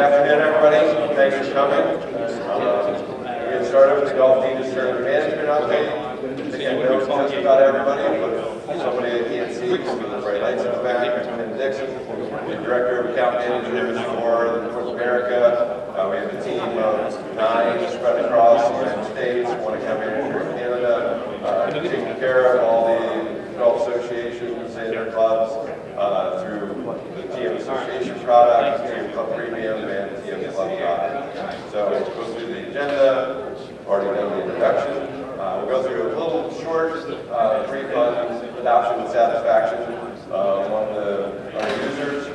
afternoon, everybody. Thanks for coming. We'll get started with the Golf Genius Tournament Management update. I know just about everybody, but somebody I can't see because of the bright lights in the back. Ken Dixon, the Director of Account Managers for North America. We have a team of 9 spread across the United States, 1 account manager in Canada, taking care of all the golf associations and their clubs through the TM Association product, TM Club Premium, and TM Club product. So we'll go through the agenda, already done the introduction. We'll go through a little short brief on adoption and satisfaction among our users,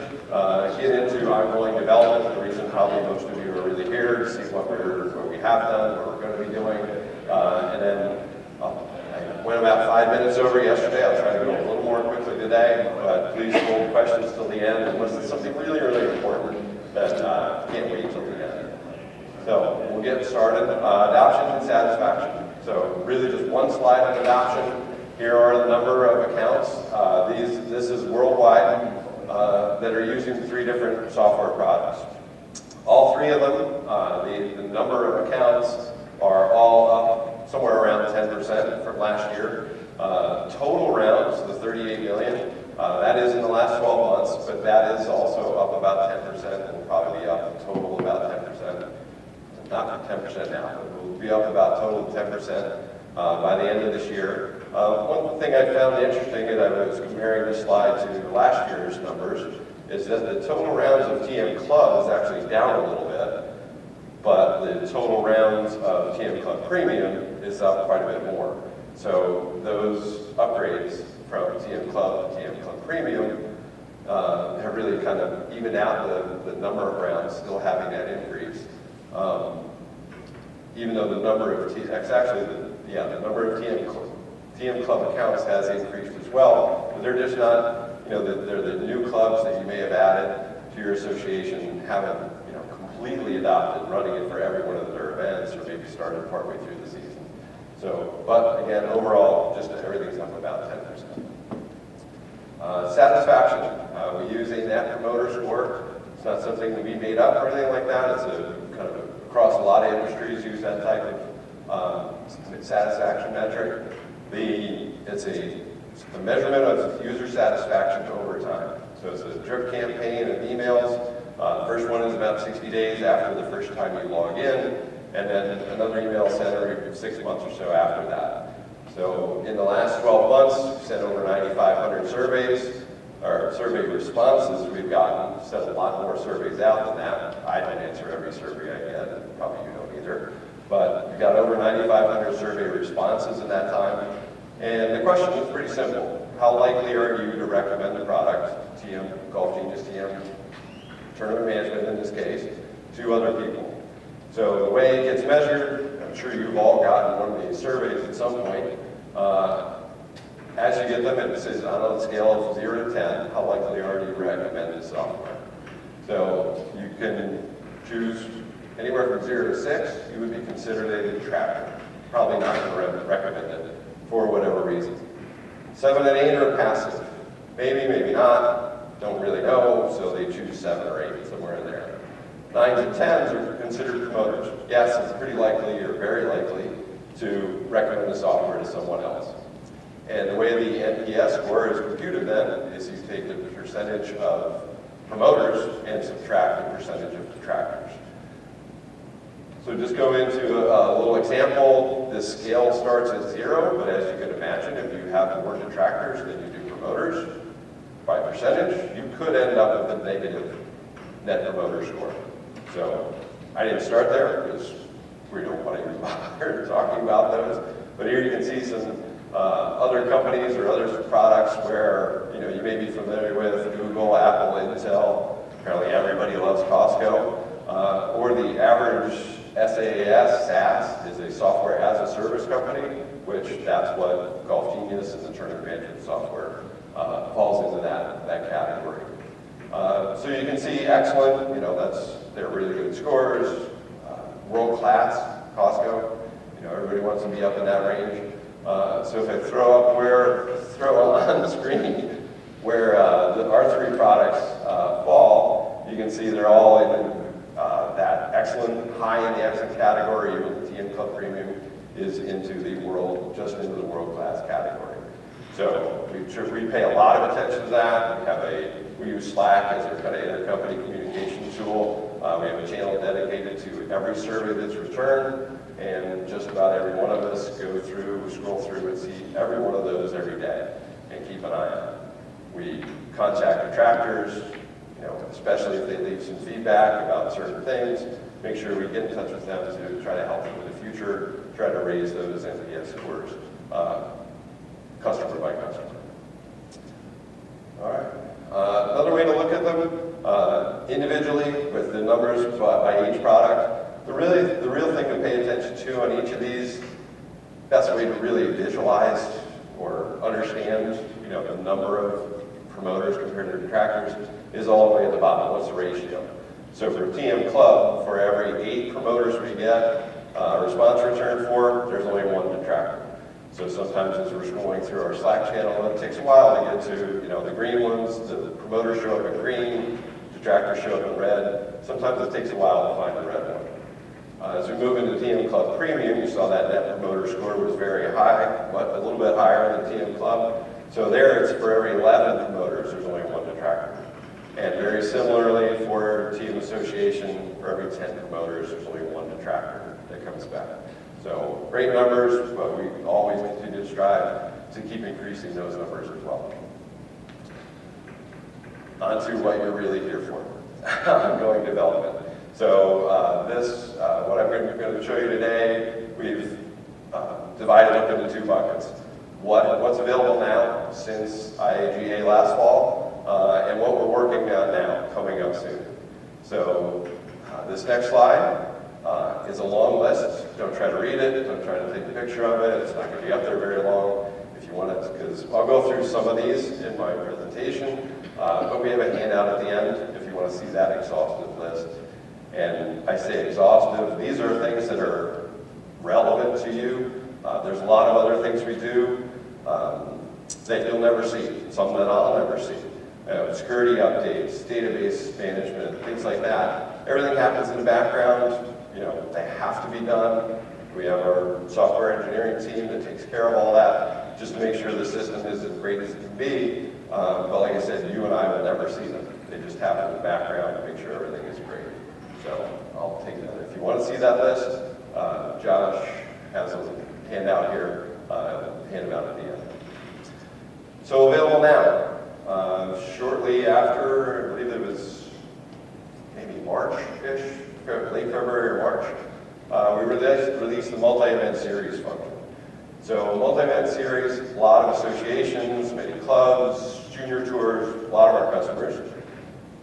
get into ongoing development, the reason probably most of you are really here to see what we have done, what we're going to be doing, and then I went about 5 minutes over yesterday. I'll try to go a little more quickly today, but please hold questions till the end unless it's something really, really important that can't wait till the end. So we'll get started. Adoption and satisfaction. So really just one slide on adoption. Here are the number of accounts. This is worldwide that are using 3 different software products. All 3 of them, the number of accounts are all up somewhere around 10% from last year. Total rounds, the 38 million, that is in the last 12 months, but that is also up about 10% and will probably be up total about 10%. Not 10% now, but we'll be up about total 10% by the end of this year. One thing I found interesting, and I was comparing this slide to last year's numbers, is that the total rounds of TM Club is actually down a little bit, but the total rounds of TM Club Premium is up quite a bit more. So those upgrades from TM Club to TM Club Premium have really kind of evened out the number of rounds still having that increase. Even though the number of the number of TM Club accounts has increased as well, but they're just not, they're the new clubs that you may have added to your association, haven't, completely adopted running it for every one of their events, or maybe started partway through the season. So, but again, overall, just everything's up about 10%. Satisfaction. We use a Net Promoter Score. It's not something that we made up or anything like that. It's a kind of across a lot of industries use that type of satisfaction metric. It's a measurement of user satisfaction over time. So it's a drip campaign of emails. The first one is about 60 days after the first time you log in, and then another email sent every 6 months or so after that. So in the last 12 months, we've sent over 9,500 surveys, or survey responses we've gotten. Sent a lot more surveys out than that. I don't answer every survey I get, and probably you don't either. But we've got over 9,500 survey responses in that time. And the question is pretty simple. How likely are you to recommend the product, TM, Golf Genius TM, Tournament Management in this case, to other people? So the way it gets measured, I'm sure you've all gotten one of these surveys at some point. As you get them, it says on a scale of 0 to 10, how likely are you to recommend this software? So you can choose anywhere from 0 to 6, you would be considered a detractor. Probably not going to recommend it for whatever reason. 7 and 8 are passive. Maybe, maybe not, don't really know, so they choose 7 or 8, somewhere in there. 9s and 10s are considered promoters. Yes, it's pretty likely or very likely to recommend the software to someone else. And the way the NPS score is computed then is you take the percentage of promoters and subtract the percentage of detractors. So just go into a little example. This scale starts at 0, but as you can imagine, if you have more detractors than you do promoters, by percentage, you could end up with a negative Net Promoter Score. So I didn't start there because we don't want to bother talking about those. But here you can see some other companies or other products where you may be familiar with: Google, Apple, Intel. Apparently everybody loves Costco. Or the average SaaS is a software as a service company, which that's what Golf Genius and the Tournament Management software falls into that category. So you can see excellent, they're really good scores. World class, Costco, everybody wants to be up in that range. So if I throw on the screen where our 3 products fall, you can see they're all in excellent, high in the excellent category. Even the TM Club Premium is into the just into the world-class category. So we pay a lot of attention to that. We use Slack as our kind of intercompany communication tool. We have a channel dedicated to every survey that's returned, and just about every one of us scroll through and see every one of those every day and keep an eye on it. We contact detractors, especially if they leave some feedback about certain things, make sure we get in touch with them to try to help them in the future, try to raise those NPS scores, customer by customer. All right. Another way to look at them, individually with the numbers by each product. The real thing to pay attention to on each of these, best way to really visualize or understand, the number of promoters compared to detractors is all the way at the bottom. What's the ratio? So for TM Club, for every 8 promoters we get a response return for, there's only 1 detractor. So sometimes as we're scrolling through our Slack channel, it takes a while to get to the green ones. The promoters show up in green, detractors show up in red. Sometimes it takes a while to find the red one. As we move into TM Club Premium, you saw that net promoter score was very high, but a little bit higher than TM Club. So there it's for every 11 promoters, there's only 1 detractor. And very similarly for Team Association, for every 10 promoters, there's only 1 detractor that comes back. So great numbers, but we always continue to strive to keep increasing those numbers as well. On to what you're really here for, ongoing development. So what I'm going to show you today, we've divided up into 2 buckets. What's available now since IAGA last fall, and what we're working on now, coming up soon. So this next slide is a long list. Don't try to read it, don't try to take a picture of it. It's not going to be up there very long if you want it, because I'll go through some of these in my presentation, but we have a handout at the end if you want to see that exhaustive list. And I say exhaustive, these are things that are relevant to you. There's a lot of other things we do that you'll never see, some that I'll never see. Security updates, database management, things like that. Everything happens in the background. They have to be done. We have our software engineering team that takes care of all that, just to make sure the system is as great as it can be. But like I said, you and I will never see them. They just happen in the background to make sure everything is great. So I'll take that. If you want to see that list, Josh has a handout here, hand them out at the end. So available now. Shortly after, I believe it was maybe March-ish, late February or March, we released the multi-event series function. So multi-event series, a lot of associations, many clubs, junior tours, a lot of our customers.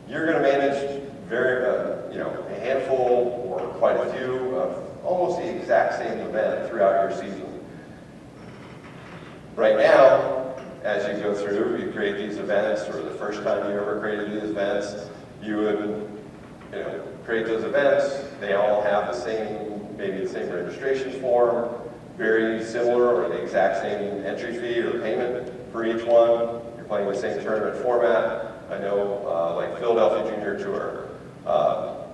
You're going to manage a handful or quite a few of almost the exact same event throughout your season. Right now, as you go through, you create these events, or the first time you ever created these events, you would create those events. They all have maybe the same registration form, very similar or the exact same entry fee or payment for each one. You're playing the same tournament format. I know, like Philadelphia Junior Tour,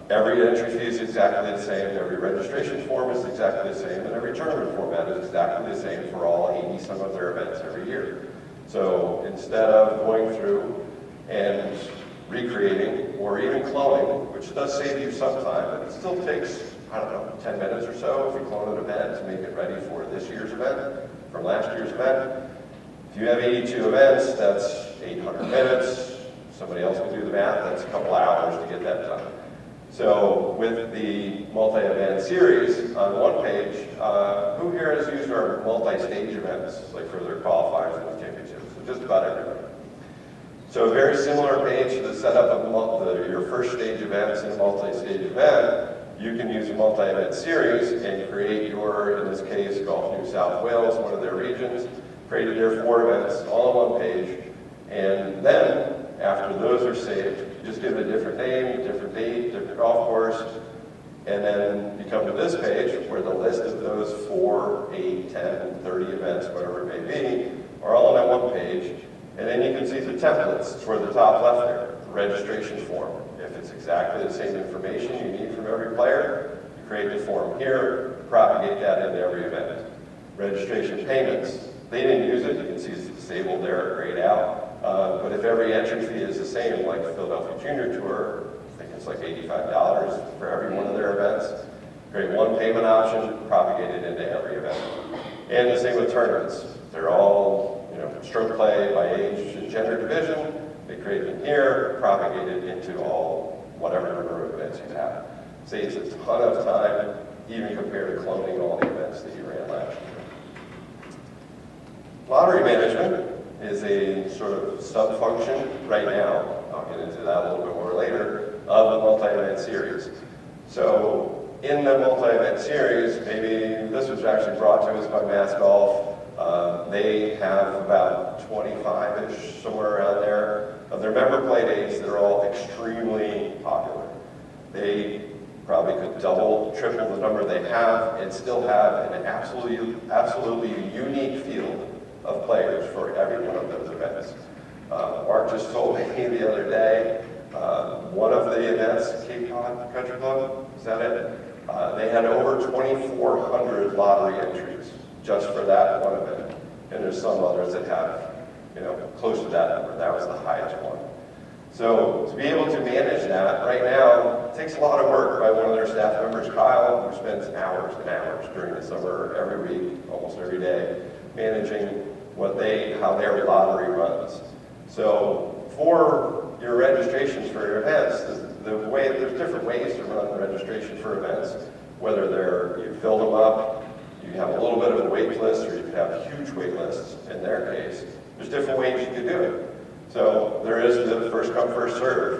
every entry fee is exactly the same, every registration form is exactly the same, and every tournament format is exactly the same for all 80 some of their events every year. So instead of going through and recreating or even cloning, which does save you some time, but it still takes, 10 minutes or so if you clone an event to make it ready for this year's event, from last year's event. If you have 82 events, that's 800 minutes. Somebody else can do the math, that's a couple hours to get that done. So with the multi-event series on one page, who here has used our multi-stage events, like for their qualifiers and the championships? So just about everybody. So a very similar page to the setup of your first stage events in a multi-stage event. You can use a multi-event series and create your, in this case, Golf New South Wales, one of their regions, created their 4 events all on one page. And then, after those are saved, you just give it a different name, different date, different golf course, and then you come to this page where the list of those 4, 8, 10, 30 events, whatever it may be, are all on that one page. And then you can see the templates toward the top left there. registration form. If it's exactly the same information you need from every player, you create the form here, propagate that into every event. Registration payments, they didn't use it, you can see it's disabled there, grayed out. But if every entry fee is the same, like the Philadelphia Junior Tour, I think it's like $85 for every one of their events. Create one payment option, propagate it into every event. And the same with tournaments. They're all, stroke play by age and gender division. They create them here, propagate it into all whatever number of events you have. Saves a ton of time, even compared to cloning all the events that you ran last year. Lottery management is a sort of sub-function right now, I'll get into that a little bit more later, of the multi-event series. So in the multi-event series, maybe this was actually brought to us by Mass Golf. They have about 25-ish, somewhere around there, of their member play dates that are all extremely popular. They probably could double, triple the number they have and still have an absolutely unique field of players for every one of those events. Mark just told me the other day, one of the events, Cape Cod Country Club, is that it? They had over 2,400 lottery entries just for that one event. And there's some others that have, close to that number. That was the highest one. So to be able to manage that right now, it takes a lot of work by one of their staff members, Kyle, who spends hours and hours during the summer, every week, almost every day, managing how their lottery runs. So for your registrations for your events, there's different ways to run registration for events, whether you fill them up, you have a little bit of a wait list, or you could have huge wait lists in their case. There's different ways you could do it. So there is the first come, first serve,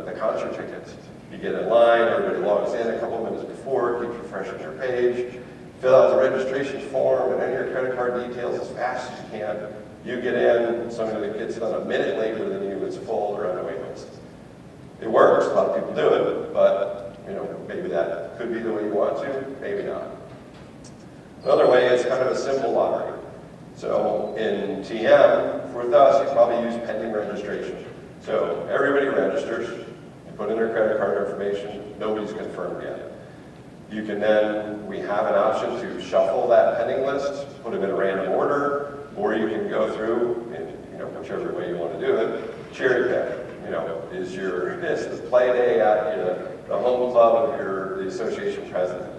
the concert tickets. You get in line, everybody logs in a couple minutes before, keep you fresh on your page, fill out the registration form, and enter your credit card details as fast as you can. You get in, somebody that gets done a minute later than you, it's full or on a wait list. It works, a lot of people do it, but maybe that could be the way you want to, maybe not. Another way is kind of a simple lottery. So in TM, with us, you probably use pending registration. So everybody registers, you put in their credit card information, nobody's confirmed yet. You can then, we have an option to shuffle that pending list, put them in a random order, or you can go through, in whichever way you want to do it, cherry pick. Is the play day at the home club of the association president.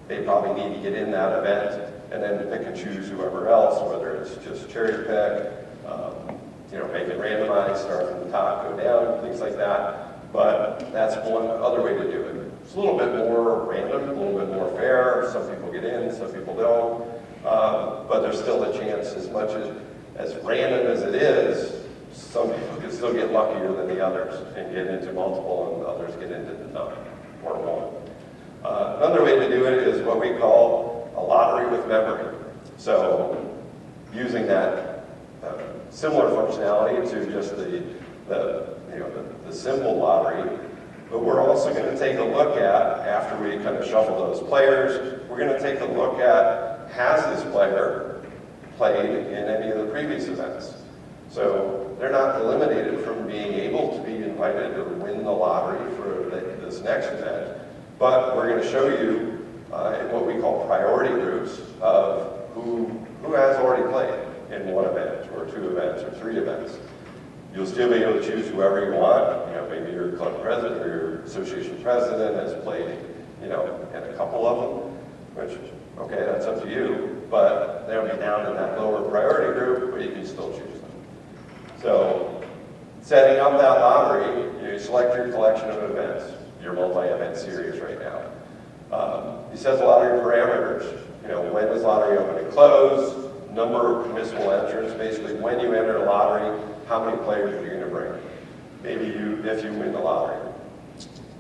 They probably need to get in that event and then pick and choose whoever else, whether it's just cherry pick, make it randomized, start from the top, go down, things like that. But that's one other way to do it. It's a little bit more random, a little bit more fair. Some people get in, some people don't. But there's still a chance, as much as random as it is, some people can still get luckier than the others and get into multiple, and others get into none or one. Another way to do it is what we call a lottery with memory. So using that similar functionality to just the simple lottery, but we're also going to take a look at, after we kind of shuffle those players, we're going to take a look at, has this player played in any of the previous events? So they're not eliminated from being able to be invited to win the lottery for this next event, but we're going to show you in what we call priority groups of who has already played in one event, or two events, or three events. You'll still be able to choose whoever you want. Maybe your club president or your association president has played, in a couple of them, which, okay, that's up to you, but they'll be down in that lower priority group, but you can still choose them. So, setting up that lottery, you select your collection of events, your multi-event series right now. You set the lottery parameters. When does lottery open and close? Number of permissible entrants, basically when you enter the lottery, how many players are you going to bring? Maybe if you win the lottery.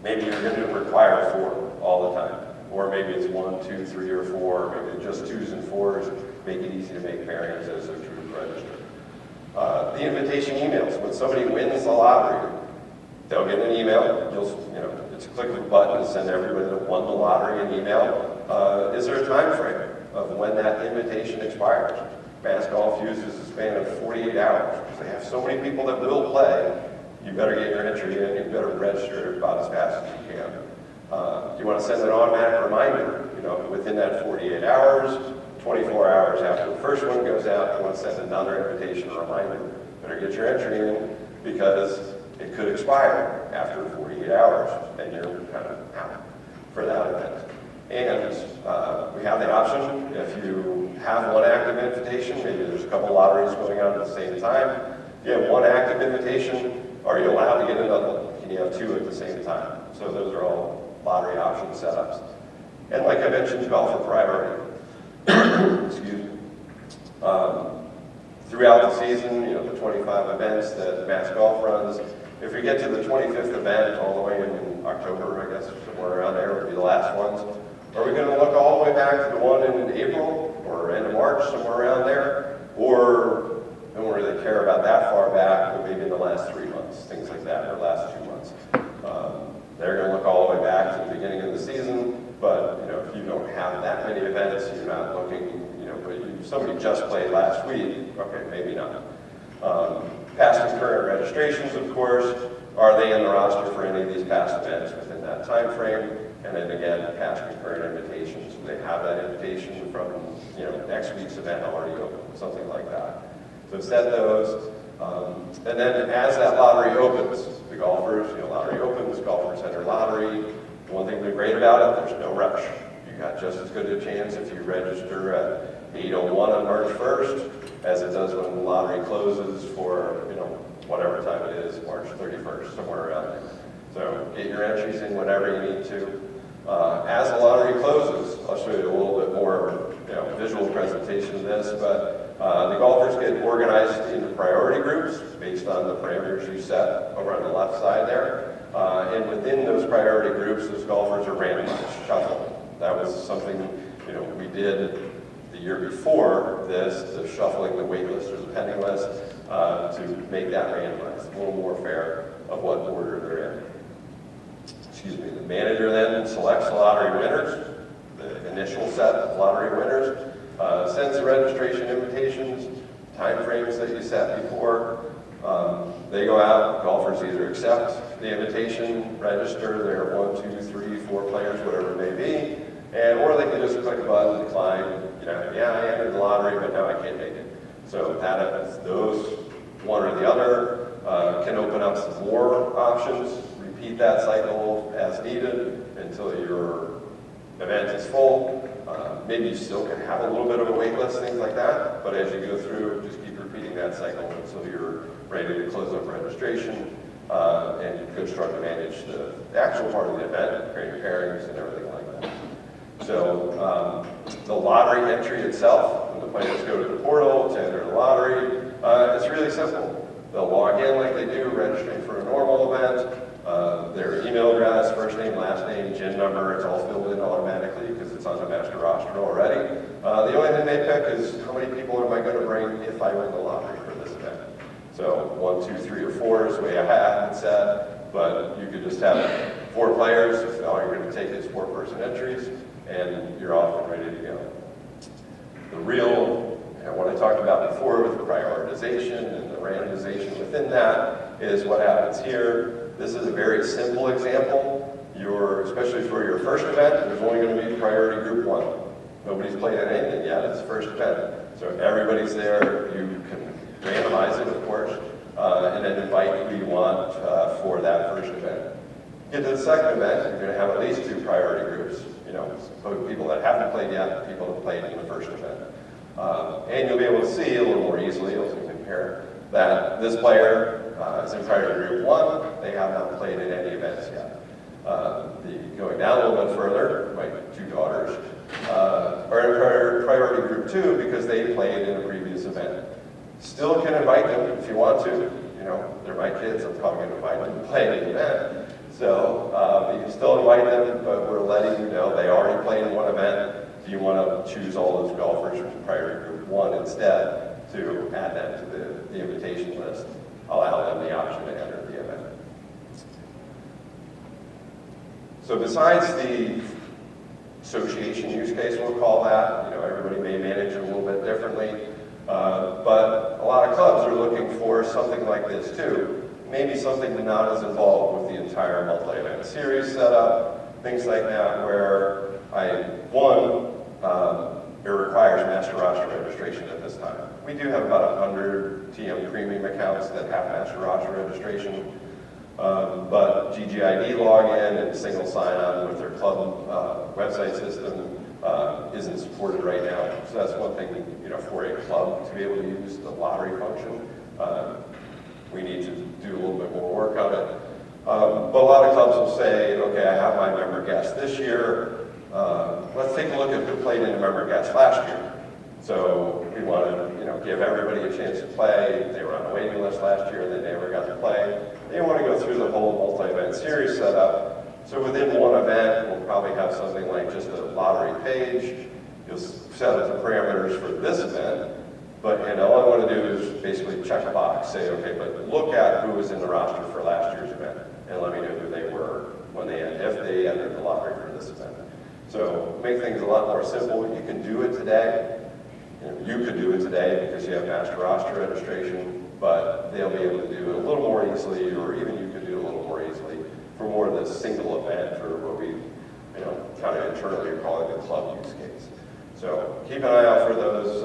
Maybe you're going to require 4 all the time. Or maybe it's 1, 2, 3, or 4. Maybe just 2s and 4s. Make it easy to make pairings as a true register. The invitation emails. When somebody wins the lottery, they'll get an email. It's a click of a button to send everybody that won the lottery an email. Is there a time frame of when that invitation expires? Mass Golf uses a span of 48 hours. Because they have so many people that will play, you better get your entry in, you better register about as fast as you can. You want to send an automatic reminder, within that 48 hours, 24 hours after the first one goes out, you want to send another invitation reminder. Better get your entry in because it could expire after 48 hours and you're kind of out for that event. And we have the option, if you have one active invitation, maybe there's a couple lotteries going on at the same time. If you have one active invitation, are you allowed to get another one? Can you have two at the same time? So those are all lottery option setups. And like I mentioned, golfer priority. Excuse me. Throughout the season, the 25 events that Mass Golf runs, if we get to the 25th event all the way in October, I guess, somewhere around there would be the last ones, are we going to look all the way back to the one in April or end of March, somewhere around there? Or don't really care about that far back, but maybe in the last 3 months, things like that, or last 2 months. They're going to look all the way back to the beginning of the season, but if you don't have that many events, you're not looking, but somebody just played last week, okay, maybe not. Past and current registrations, of course, are they in the roster for any of these past events within that time frame? And then again, past and current invitations, do they have that invitation from next week's event already open, something like that. So set those. And then as that lottery opens, the golfers, lottery opens, golfers enter lottery. One thing that's great about it, there's no rush. You got just as good a chance if you register at 8:01 on March 1st as it does when the lottery closes for, whatever time it is, March 31st, somewhere around there. So get your entries in whenever you need to. As the lottery closes, I'll show you a little bit more visual presentation of this, but the golfers get organized into priority groups based on the parameters you set over on the left side there. And within those priority groups, those golfers are randomized, shuffled. That was something we did the year before this, the shuffling the wait list or the pending list, to make that randomized, a little more fair of what order they're in. Excuse me, the manager then selects the lottery winners, the initial set of lottery winners, sends the registration invitations, time frames that you set before. They go out, golfers either accept the invitation, register their 1, 2, 3, 4 players, whatever it may be, or they can just click a button, decline, yeah, I entered the lottery, but now I can't make it. So those, one or the other, can open up some more options, repeat that cycle as needed until your event is full. Maybe you still can have a little bit of a wait list, things like that, but as you go through, just keep repeating that cycle until you're ready to close up registration and you can start to manage the actual part of the event, creating pairings and everything like that. So the lottery entry itself, when the players go to the portal to enter the lottery, it's really simple. They'll log in like they do, registering for a normal event. Their email address, first name, last name, GIN number, it's all filled in automatically because it's on the master roster already. The only thing they pick is how many people am I going to bring if I win the lottery for this event. So 1, 2, 3, or 4 is the way I have it set, but you could just have 4 players if all you're going to take is 4-person entries, and you're off and ready to go. The real, what I talked about before with the prioritization and the randomization within that is what happens here. This is a very simple example. Especially for your first event, there's only going to be priority group 1. Nobody's played at anything yet, it's the first event. So if everybody's there, you can randomize it, of course, and then invite who you want for that first event. Get to the second event, you're going to have at least 2 priority groups. People that haven't played yet, people that played in the first event. And you'll be able to see a little more easily, as you compare, that this player is in priority group 1, they have not played in any events yet. Going down a little bit further, my 2 daughters are in priority group 2 because they played in a previous event. Still can invite them if you want to. They're my kids, I'm probably going to invite them to play in the event. So you can still invite them, but we're letting you know they already played in one event. If you want to choose all those golfers from priority group 1 instead to add them to the invitation list, allow them the option to enter the event. So besides the association use case, we'll call that, everybody may manage it a little bit differently, but a lot of clubs are looking for something like this too, maybe something not as involved with the entire multi-event series setup, things like that, where it requires master roster registration at this time. We do have about 100 TM premium accounts that have master roster registration, but GGID login and single sign-on with their club website system isn't supported right now. So that's one thing, for a club to be able to use the lottery function. We need to do a little bit more work on it. But a lot of clubs will say, okay, I have my member guest this year. Let's take a look at who played in the member guest last year. So we want to, give everybody a chance to play. They were on the waiting list last year and they never got to play. They want to go through the whole multi-event series setup. So within one event, we'll probably have something like just a lottery page. You'll set up the parameters for this event. And all I want to do is basically check a box, say, okay, but look at who was in the roster for last year's event, and let me know who they were if they entered the lottery for this event. So make things a lot more simple. You can do it today. You could do it today because you have master roster registration, but they'll be able to do it a little more easily, or even you could do it a little more easily for more of this single event, or what we, kind of internally are calling the club use case. So keep an eye out for those.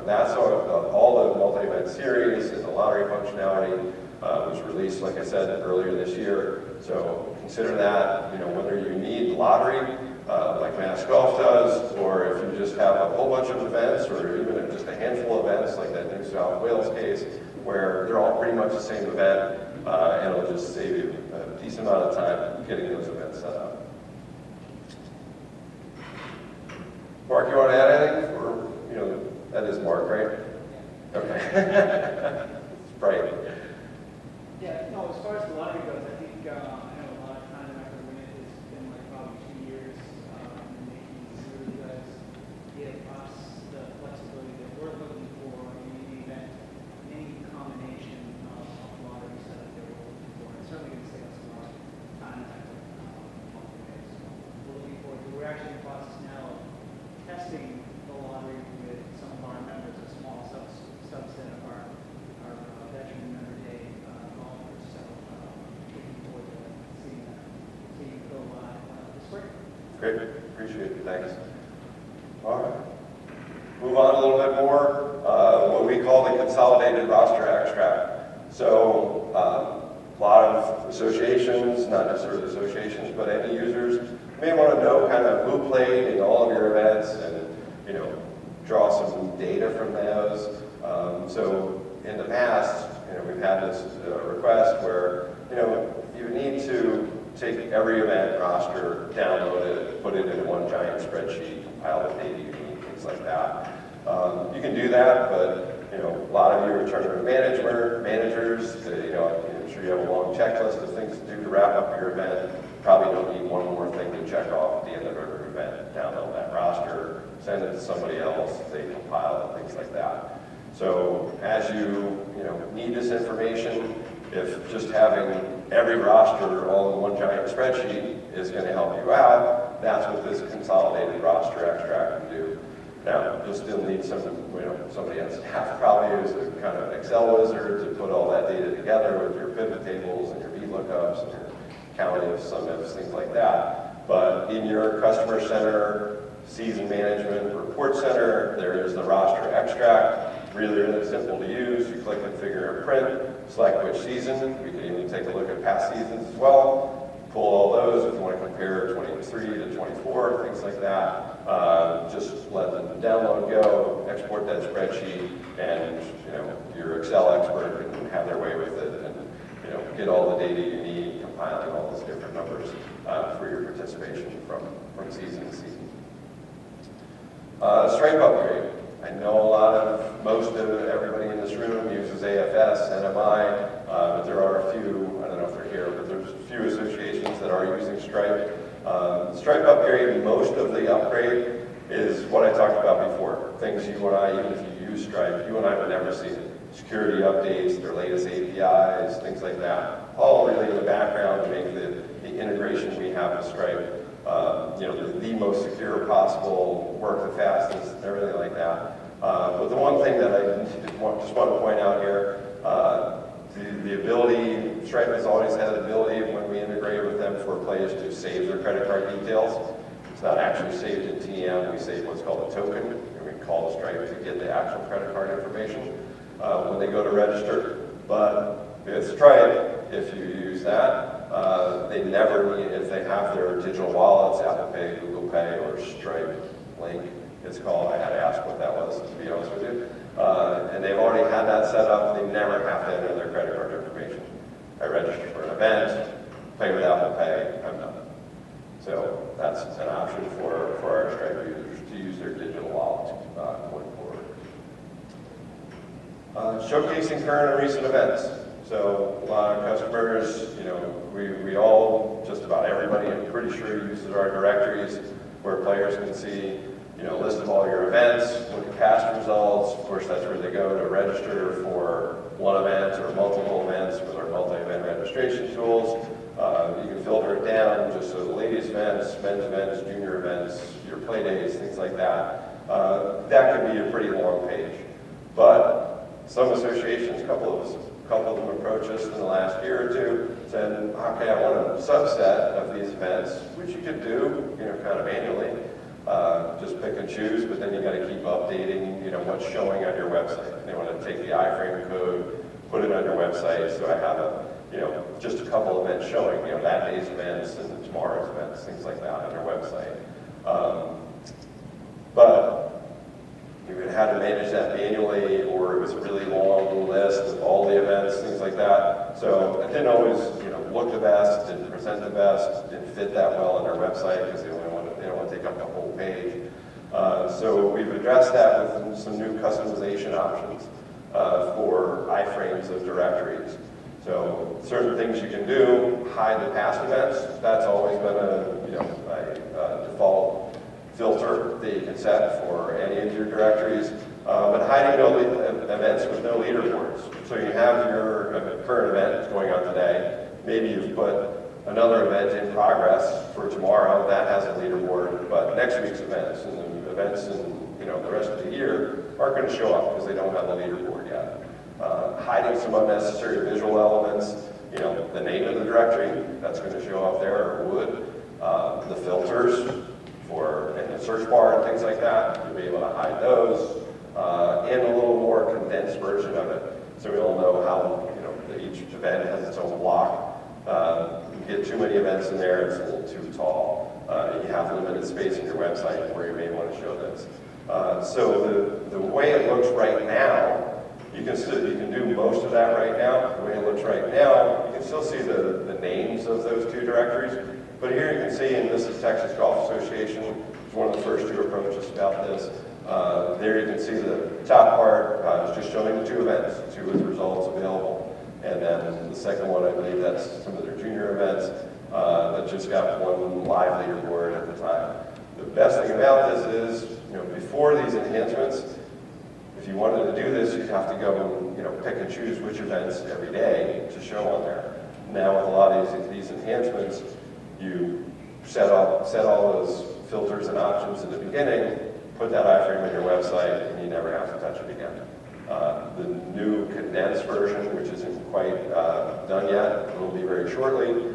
That's all the multi-event series and the lottery functionality was released, like I said, earlier this year. So consider that, whether you need lottery, like Mass Golf does, or if you just have a whole bunch of events, or even just a handful of events, like that New South Wales case, where they're all pretty much the same event, and it'll just save you a decent amount of time getting those events set up. Mark, you want to add anything? Or, that is Mark, right? Okay. Right. Yeah, no, as far as the lottery goes, I think I know a lot of time after winning it has been like probably 2 years in making sure you guys get us the flexibility that we're looking for in any event, any combination of lottery setup that we're looking for. It's certainly going to save us a lot of time and effort along the way. So we're looking forward to it. We're actually in the process now of testing the lottery with some of our members, a small subset of our veteran member day golfers. So looking forward to seeing it go live this spring. Great, appreciate it, thanks. All right, move on a little bit more, what we call the consolidated roster extract. So a lot of associations, not necessarily associations, but end users may want to know kind of who played in all of your events and, draw some data from those. So in the past, we've had this request where, you need to take every event roster, download it, put it into one giant spreadsheet, compile the data you need, things like that. You can do that, but, a lot of you are tournament managers, I'm sure you have a long checklist of things to do to wrap up your event. Probably don't need one more thing to check off at the end of every event. Download that roster, send it to somebody else, they compile it, things like that. So as you need this information, if just having every roster all in one giant spreadsheet is going to help you out, that's what this consolidated roster extract can do. Now, you'll still need somebody on staff probably who's a kind of Excel wizard to put all that data together with your pivot tables and your VLOOKUPs and your count ifs, sum ifs, things like that. But in your customer center, season management report center, there is the roster extract. Really, really simple to use. You click configure and print, select which season. We can even take a look at past seasons as well. Pull all those if you want to compare 23 to 24, things like that. Just let the download go, export that spreadsheet, and your Excel expert can have their way with it and get all the data you need, compiling all those different numbers for your participation from season to season. Stripe upgrade. I know most of everybody in this room uses AFS, NMI, but there are a few, I don't know if they're here, but there's a few associations that are using Stripe. Stripe upgrade, most of the upgrade is what I talked about before. Things you and I, even if you use Stripe, you and I would never see it. Security updates, their latest APIs, things like that. All really in the background to make the integration we have with Stripe the most secure possible, work the fastest, and everything like that. But the one thing that I just want to point out here, the ability Stripe has always had the ability, when we integrate with them, for players to save their credit card details. It's not actually saved in TM. We save what's called a token, and we call Stripe to get the actual credit card information when they go to register. But with Stripe, if you use that, they never need, if they have their digital wallets, Apple Pay, Google Pay, or Stripe Link, it's called. I had to ask what that was, to be honest with you. And they've already had that set up. They never have to enter their credit card information. I register for an event, pay with Apple Pay, I'm done. So that's an option for our Stripe users to use their digital wallet going forward. Showcasing current and recent events. So a lot of customers, you know, we all, just about everybody, I'm pretty sure, uses our directories where players can see, you know, a list of all your events, look at past results. Of course, that's where they go to register for one event or multiple events with our multi-event registration tools. You can filter it down just so the ladies' events, men's events, junior events, your play days, things like that. That can be a pretty long page. But some associations, a couple of them approached us in the last year or two, said, okay, I want a subset of these events, which you could do, you know, kind of manually. Just pick and choose, but then you got to keep updating, you know, what's showing on your website. They want to take the iframe code, put it on your website, so I have a, you know, just a couple events showing, you know, that day's events and tomorrow's events, things like that on your website. But you would have to manage that manually, or it was a really long list of all the events, things like that. So it didn't always, you know, look the best, didn't present the best, didn't fit that well on our website because they don't want to take up the whole page. So we've addressed that with some new customization options for iframes of directories. So certain things you can do, hide the past events. That's always been a, you know, a default filter that you can set for any of your directories. But hiding events with no leaderboards. So you have your current event that's going on today. Maybe you've put another event in progress for tomorrow that has a leaderboard, but next week's events and the events in, you know, the rest of the year aren't going to show up because they don't have a leaderboard yet. Hiding some unnecessary visual elements, you know, the name of the directory, that's going to show up there, or would. The filters for in the search bar and things like that, you'll be able to hide those, and a little more condensed version of it. So we all know how, you know, each event has its own block. You get too many events in there, it's a little too tall. You have limited space in your website where you may want to show this. So the way it looks right now, you can do most of that right now. The way it looks right now, you can still see the names of those two directories. But here you can see, and this is Texas Golf Association, it's one of the first to approach us about this. There you can see the top part is just showing the two events, two with results available. And then the second one, I believe that's some of their junior events that just got one live leaderboard at the time. The best thing about this is, you know, before these enhancements, if you wanted to do this, you'd have to go and, you know, pick and choose which events every day to show on there. Now with a lot of these enhancements, you set all those filters and options in the beginning, put that iframe on your website, and you never have to touch it again. The new condensed version, which isn't quite done yet, will be very shortly,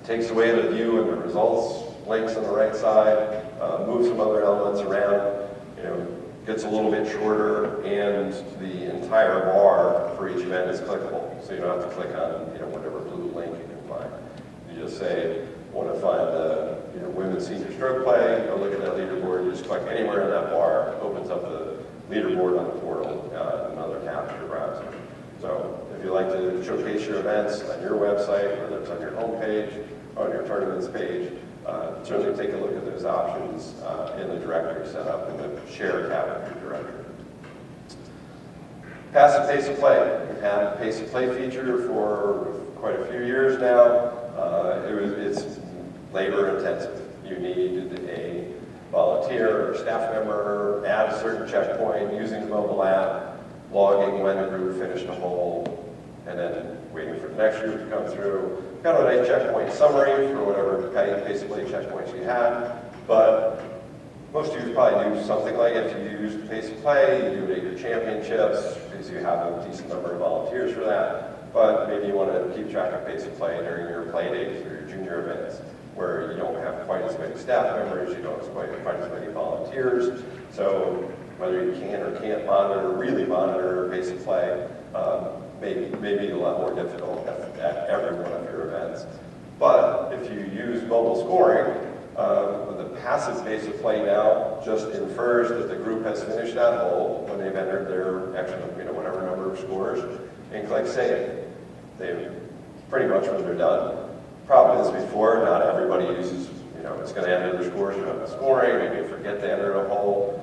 takes away the view and the results links on the right side, moves some other elements around, you know, gets a little bit shorter, and the entire bar for each event is clickable. So you don't have to click on, you know, whatever blue link you can find. You just say, want to find the, you know, women's senior stroke play, go look at that leaderboard, you just click anywhere in that bar, opens up the leaderboard on the portal, another tab to your browser. So if you like to showcase your events on your website, whether it's on your homepage or on your tournaments page, certainly take a look at those options in the directory setup in the share tab of your directory. Passive pace of play. We've had a pace of play feature for quite a few years now. It's labor intensive. You need a volunteer or staff member at a certain checkpoint using the mobile app, logging when the group finished a hole, and then waiting for the next group to come through. Kind of a nice checkpoint summary for whatever pace of play checkpoints you had. But most of you probably do something like it. If you use pace of play, you do it at your championships because you have a decent number of volunteers for that. but maybe you want to keep track of pace of play during your play days or your junior events, where you don't have quite as many staff members, you don't have quite as many volunteers. So whether you can or can't really monitor pace of play, may be a lot more difficult at every one of your events. But if you use mobile scoring, the passive pace of play now just infers that the group has finished that hole when they've entered their actual, whatever number of scores, and click save. They've pretty much when they're done. Problem is before, not everybody uses, it's going to enter their scores without the scoring, maybe forget to enter a hole,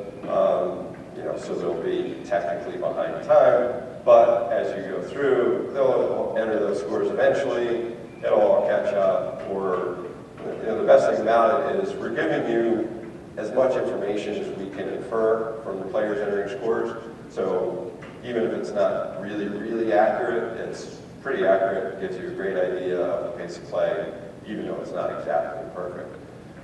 so they'll be technically behind time, but as you go through, they'll enter those scores eventually, it'll all catch up, or the best thing about it is we're giving you as much information as we can infer from the players entering scores, so even if it's not really, really accurate, it's pretty accurate, it gives you a great idea of the pace of play, even though it's not exactly perfect.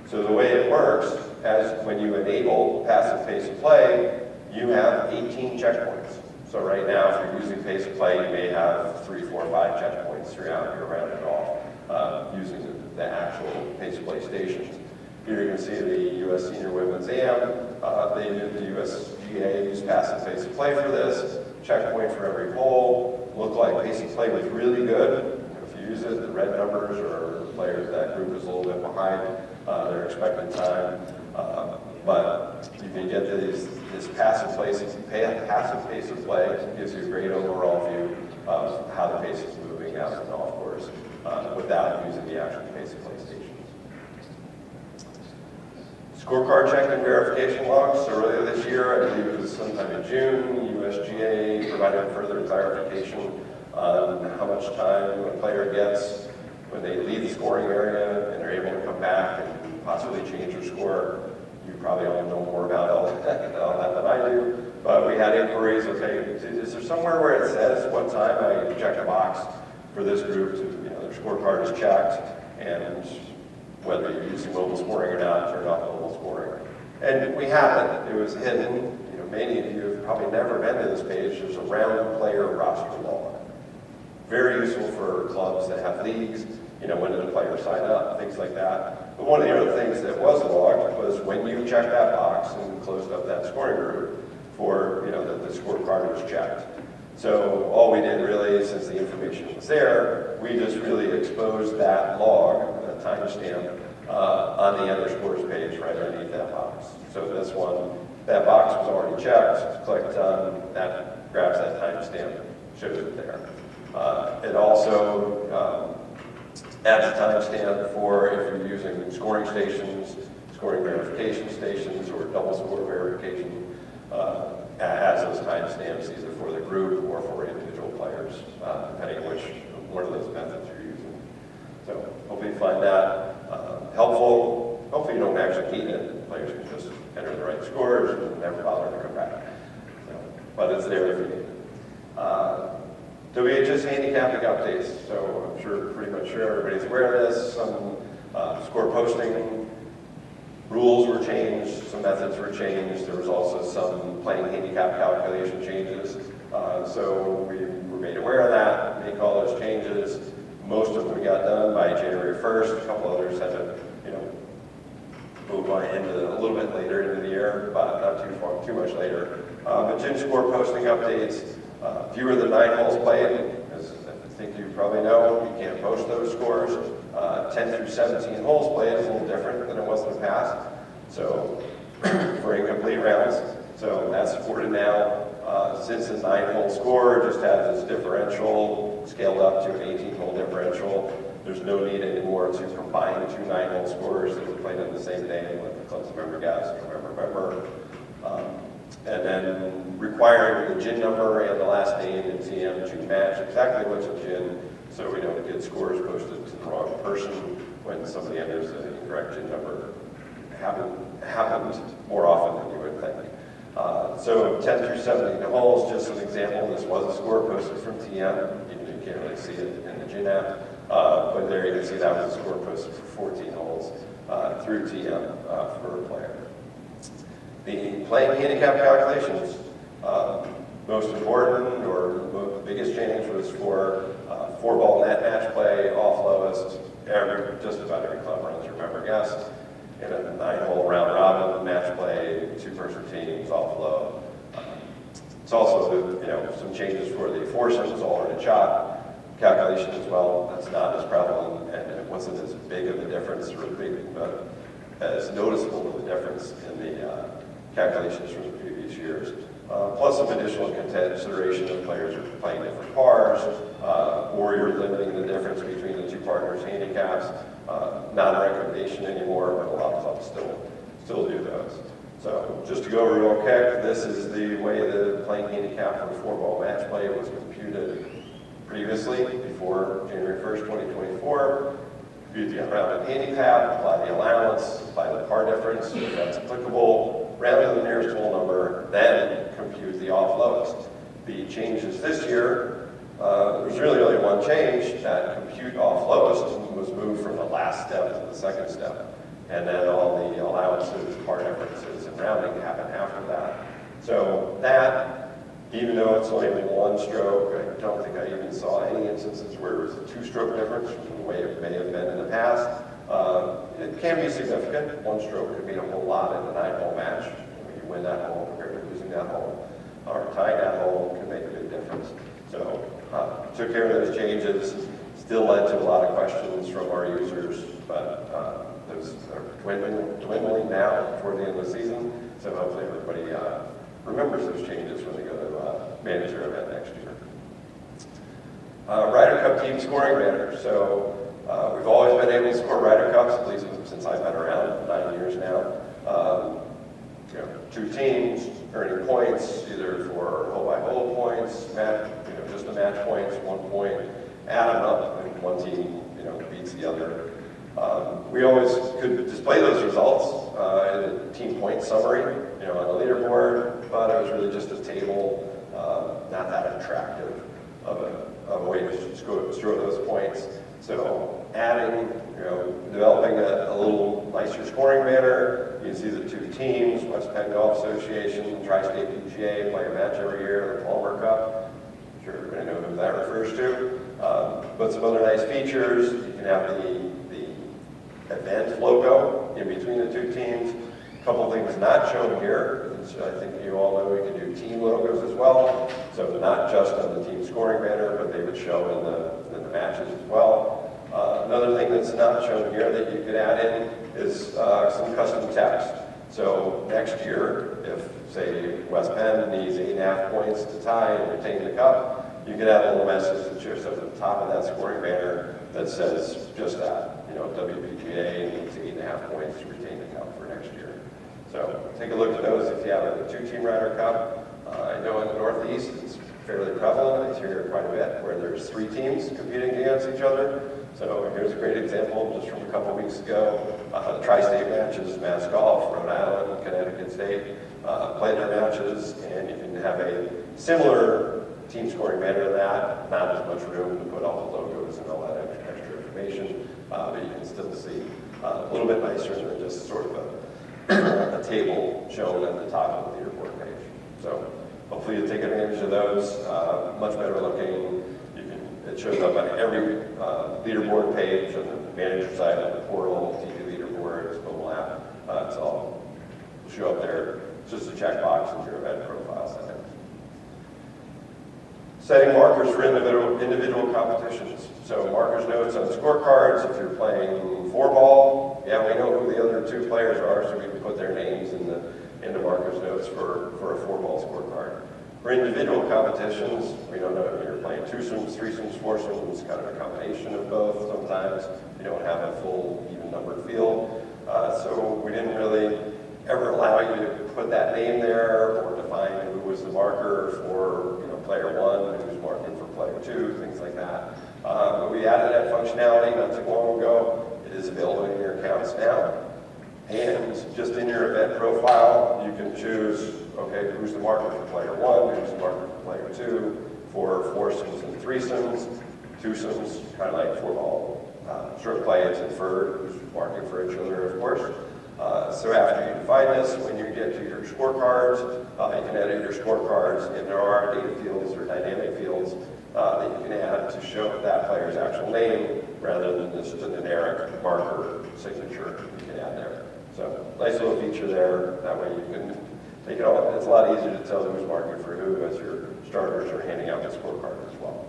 So the way it works, as when you enable passive pace of play, you have 18 checkpoints. So right now, if you're using pace of play, you may have 3, 4, 5 checkpoints throughout your round it off, using the actual pace of play stations. Here you can see the U.S. Senior Women's AM. They did the US GA used passive pace of play for this. Checkpoint for every hole. Looked like pace of play was really good. If you use it, the red numbers or players, that group is a little bit behind their expected time. But you can get to this passive pace of play. It gives you a great overall view of how the pace is moving out of the golf course without using the actual pace of play stations. Scorecard check and verification logs. So earlier this year, I believe it was sometime in June, USGA provided further clarification on how much time a player gets when they leave the scoring area and they're able to come back and possibly change their score. You probably all know more about all that than I do. But we had inquiries, okay, is there somewhere where it says what time I check a box for this group to, their scorecard is checked, and whether you're using mobile scoring or not, turn off mobile scoring. And we haven't. It was hidden. Many of you have probably never been to this page. There's a round player roster log. Very useful for clubs that have leagues, when did the player sign up, things like that. But one of the other things that was logged was when you checked that box and closed up that scoring group for, that the scorecard was checked. So all we did really, since the information was there, we just really exposed that log, that timestamp, on the enter scores page right underneath that box. So this one, that box was already checked, clicked on, that grabs that timestamp, shows it there. It also adds a timestamp for if you're using scoring stations, scoring verification stations, or double score verification. Adds those timestamps either for the group or for individual players, depending on which one of those methods you're using. So hopefully you find that helpful. Hopefully you don't actually need it. Players can just enter the right scores and never bother to come back. So, but it's there if you need it. WHS handicapping updates. So I'm pretty much sure everybody's aware of this. Some score posting rules were changed, some methods were changed. There was also some playing handicap calculation changes. So we were made aware of that, make all those changes. Most of them got done by January 1st. A couple others had to, move on into a little bit later into the year, but not too much later. But gym score posting updates, fewer than 9 holes played. As I think you probably know, you can't post those scores. 10 through 17 holes played is a little different than it was in the past. So for incomplete rounds. So that's supported now. Since the 9-hole score just has this differential scaled up to an 18-hole differential, there's no need anymore to combine 2 9-hole scores that were played on the same day, like the club's member guys, November. And then requiring the GIN number and the last name and TM to match exactly what's a GIN, so we don't get scores posted to the wrong person when somebody enters the incorrect GIN number. Happens more often than you would think. So 10 through 17 holes, just an example, this was a score posted from TM, even though you can't really see it in the GIN app. But there you can see that was a score posted for 14 holes through TM for a player. The playing handicap calculations, most important or biggest change was for 4-ball net match play, off lowest, just about every club runs your member guest, in a 9-hole round robin match play, 2-person teams, off low. It's also some changes for the foursomes, alternate shot calculation as well. That's not as prevalent, and it wasn't as big of a difference, or as noticeable of a difference in the calculations from the previous years. Plus some additional consideration of players who are playing different pars, or you're limiting the difference between the two partners' handicaps. Not a recommendation anymore, but a lot of clubs still do those. So just to go over real quick, this is the way the playing handicap for 4-ball match play was computed previously, before January 1st, 2024. Compute the unrounded handicap, apply the allowance, apply the par difference, if that's applicable, round to the nearest whole number, then compute the off lowest. The changes this year, there's really only one change. That compute off lowest was moved from the last step to the second step. And then all the allowances, par differences, and rounding happen after that. So that, even though it's only one stroke, I don't think I even saw any instances where it was a 2-stroke difference from the way it may have been in the past. It can be significant. 1 stroke could mean a whole lot in a 9-hole match. When you win that hole compared to losing that hole, or tying that hole can make a big difference. So took care of those changes. Still led to a lot of questions from our users, but those are dwindling now toward the end of the season. So hopefully everybody remembers those changes when they go to manage their event next year. Ryder Cup team scoring banner. So we've always been able to score Ryder Cups, at least since I've been around, 9 years now. 2 teams earning points, either for hole-by-hole points, just the match points, 1 point, add them up, and one team beats the other. We always could display those results in a team point summary, on the leaderboard, but it was really just a table, not that attractive of a way to store those points. So adding, developing a little nicer scoring banner. You can see the 2 teams, West Penn Golf Association, Tri-State PGA, play a match every year, the Palmer Cup. I'm sure everybody knows who that refers to. But some other nice features. You can have the event logo in between the 2 teams. A couple of things not shown here. I think you all know we can do team logos as well. So not just on the team scoring banner, but they would show in the matches as well. Another thing that's not shown here that you could add in is some custom text. So next year, if, say, West Penn needs 8.5 points to tie and retain the cup, you could add a little message that shows up at the top of that scoring banner that says just that. WPGA needs 8.5 points to retain the cup for next year. So take a look at those if you have a 2-team Ryder Cup. I know in the Northeast it's fairly prevalent. I hear quite a bit where there's 3 teams competing against each other. So here's a great example just from a couple weeks ago. The Tri-State matches, Mass Golf, Rhode Island, Connecticut State, play their matches, and you can have a similar team scoring banner to that. Not as much room to put all the logos and all that extra information, but you can still see a little bit nicer than just sort of a table shown at the top of the leaderboard page. So hopefully you'll take advantage of those. Much better looking. It shows up on every leaderboard page on the manager side of the portal, TV leaderboards, mobile app. It's all will show up there. It's just a checkbox in your event profile settings. Setting markers for individual competitions. So markers notes on scorecards. If you're playing 4-ball, yeah, we know who the other 2 players are, so we can put their names in the markers notes for a 4-ball scorecard. For individual competitions, we don't know if you're playing 2-somes, 3-somes, 4-somes, kind of a combination of both. Sometimes you don't have a full even numbered field. So we didn't really ever allow you to put that name there or define who was the marker for player 1, who's marking for player 2, things like that. But we added that functionality not too long ago. It is available in your accounts now. And just in your event profile, you can choose, okay, who's the marker for player 1, who's the marker for player 2, for 4-somes and 3-somes, 2-somes, kind of like 4-ball stroke play, it's inferred who's marking for each other, of course. So after you define this, when you get to your scorecards, you can edit your scorecards, and there are data fields or dynamic fields can add to show that player's actual name rather than just a generic marker signature you can add there. So nice little feature there. That way you can take it all. It's a lot easier to tell who's marking for who as your starters are handing out the scorecard as well.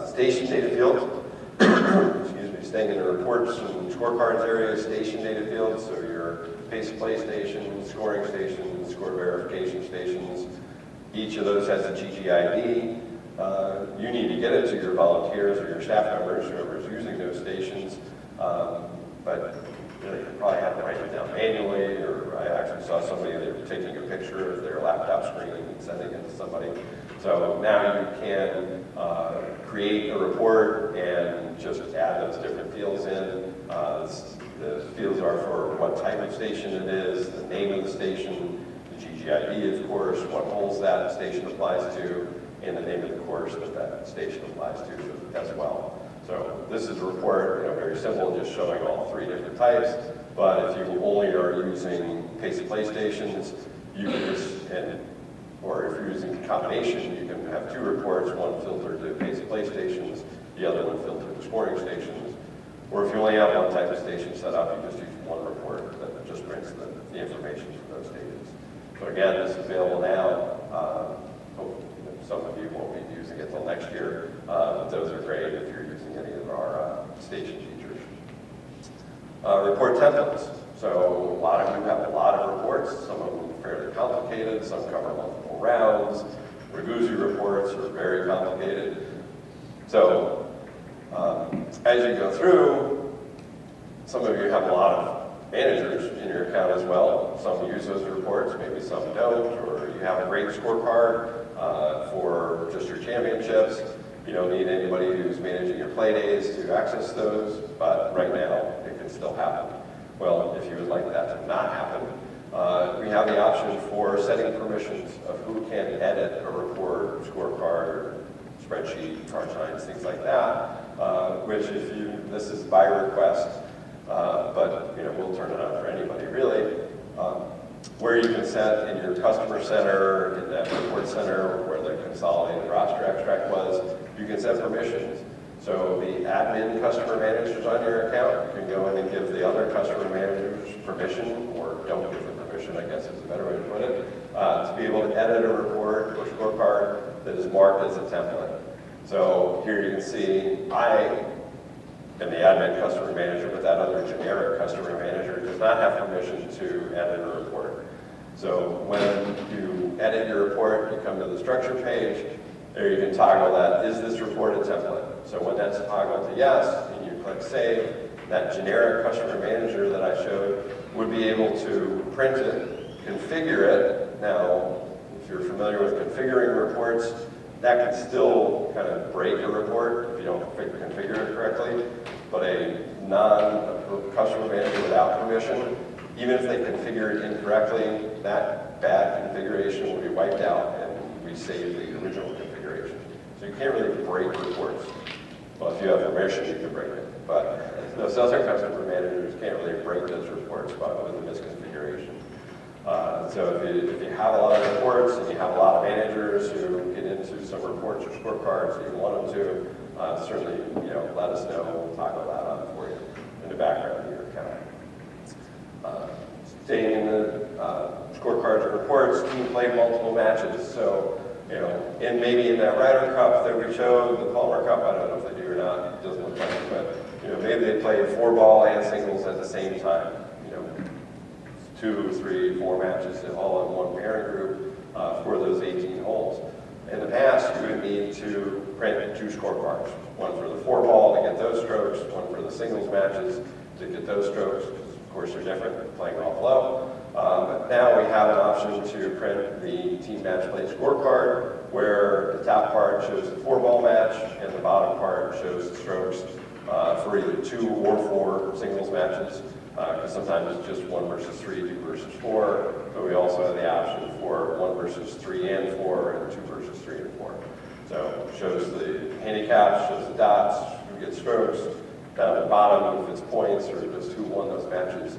Station data field. Excuse me, staying in the reports and scorecards area, station data fields, so your pace of play stations, scoring stations, score verification stations. Each of those has a GGID. You need to get it to your volunteers or your staff members, whoever's using those stations, but you probably have to write it down manually, or I actually saw somebody, they were taking a picture of their laptop screen and sending it to somebody. So now you can create a report and just add those different fields in. The fields are for what type of station it is, the name of the station, the GGID, of course, what holes that station applies to, and the name of the course that that station applies to as well. So this is a report, very simple, just showing all 3 different types. But if you only are using pace of play stations, you can just, or if you're using a combination, you can have 2 reports, one filtered to pace of play stations, the other one filtered to scoring stations. Or if you only have one type of station set up, you just use one report that just brings the information from those stations. So again, this is available now. Some of you won't be using it till next year, but those are great if you're using any of our station features. Report templates. So a lot of you have a lot of reports, some of them fairly complicated, some cover multiple rounds. Ragusa reports are very complicated. So as you go through, some of you have a lot of managers in your account as well. Some use those reports, maybe some don't, or you have a great scorecard for just your championships. You don't need anybody who's managing your play days to access those, but right now it can still happen. Well, if you would like that to not happen, we have the option for setting permissions of who can edit a report, scorecard, spreadsheet, chart signs, things like that, which this is by request, but we'll turn it on for anybody really. Where you can set in your customer center, in that report center where the consolidated roster abstract was, you can set permissions. So the admin customer managers on your account, you can go in and give the other customer managers permission, or don't give them permission, I guess is a better way to put it, to be able to edit a report or scorecard that is marked as a template. So here you can see I am the admin customer manager, but that other generic customer manager does not have permission to edit a report. So when you edit your report, you come to the structure page. There you can toggle that, is this report a template? So when that's toggled to yes, and you click save, that generic customer manager that I showed would be able to print it, configure it. Now, if you're familiar with configuring reports, that can still kind of break a report if you don't configure it correctly. But a non-customer manager without permission, even if they configure it incorrectly, that bad configuration will be wiped out and resave the original configuration. So you can't really break reports. Well, if you have permission, you can break it. But those other customer managers can't really break those reports with a misconfiguration. So if you have a lot of reports and you have a lot of managers who get into some reports or scorecards that you want them to, certainly let us know. We'll toggle that on for you in the background of your account. Staying in the scorecards and reports, team played multiple matches. So and maybe in that Ryder Cup that we showed, the Palmer Cup, I don't know if they do or not. It doesn't look like it, but maybe they played 4-ball and singles at the same time. 2, 3, 4 matches all in one pairing group for those 18 holes. In the past, you would need to print 2 scorecards, one for the 4-ball to get those strokes, one for the singles matches to get those strokes, because of course they're different, playing off low. But now we have an option to print the team match play scorecard, where the top part shows the 4-ball match and the bottom part shows the strokes for either 2 or 4 singles matches. Because sometimes it's just 1 versus 3, 2 versus 4, but we also have the option for 1 versus 3 and 4, and 2 versus 3 and 4. So it shows the handicaps, shows the dots, who gets strokes. Down at the bottom, if it's points or just who won those matches,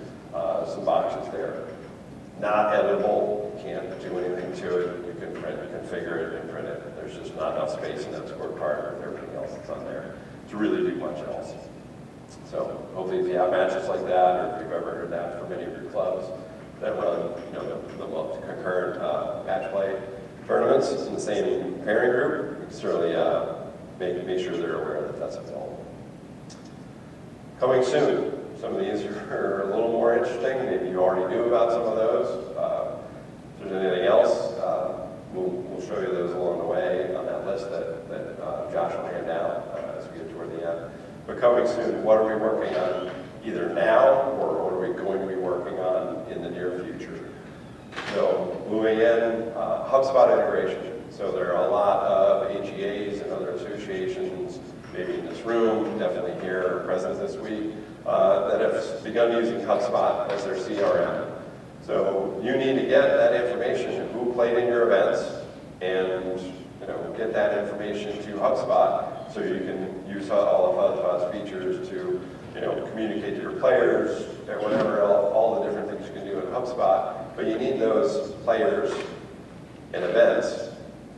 some boxes there. Not editable, you can't do anything to it. You you can configure it and print it. There's just not enough space in that scorecard card with everything else that's on there to really do much else. So hopefully if you have matches like that, or if you've ever heard that from any of your clubs that run, the concurrent match play tournaments in the same pairing group, you can certainly make sure they're aware that that's available. Coming soon. Some of these are a little more interesting. Maybe you already knew about some of those. If there's anything else, we'll show you those along the way on that list that Josh will hand out as we get toward the end. But coming soon, what are we working on either now or what are we going to be working on in the near future? So moving in, HubSpot integration. So there are a lot of AGAs and other associations, maybe in this room, definitely here, present this week, that have begun using HubSpot as their CRM. So you need to get that information, who played in your events, and get that information to HubSpot so you can use all of HubSpot's features to communicate to your players and whatever, all the different things you can do in HubSpot. But you need those players and events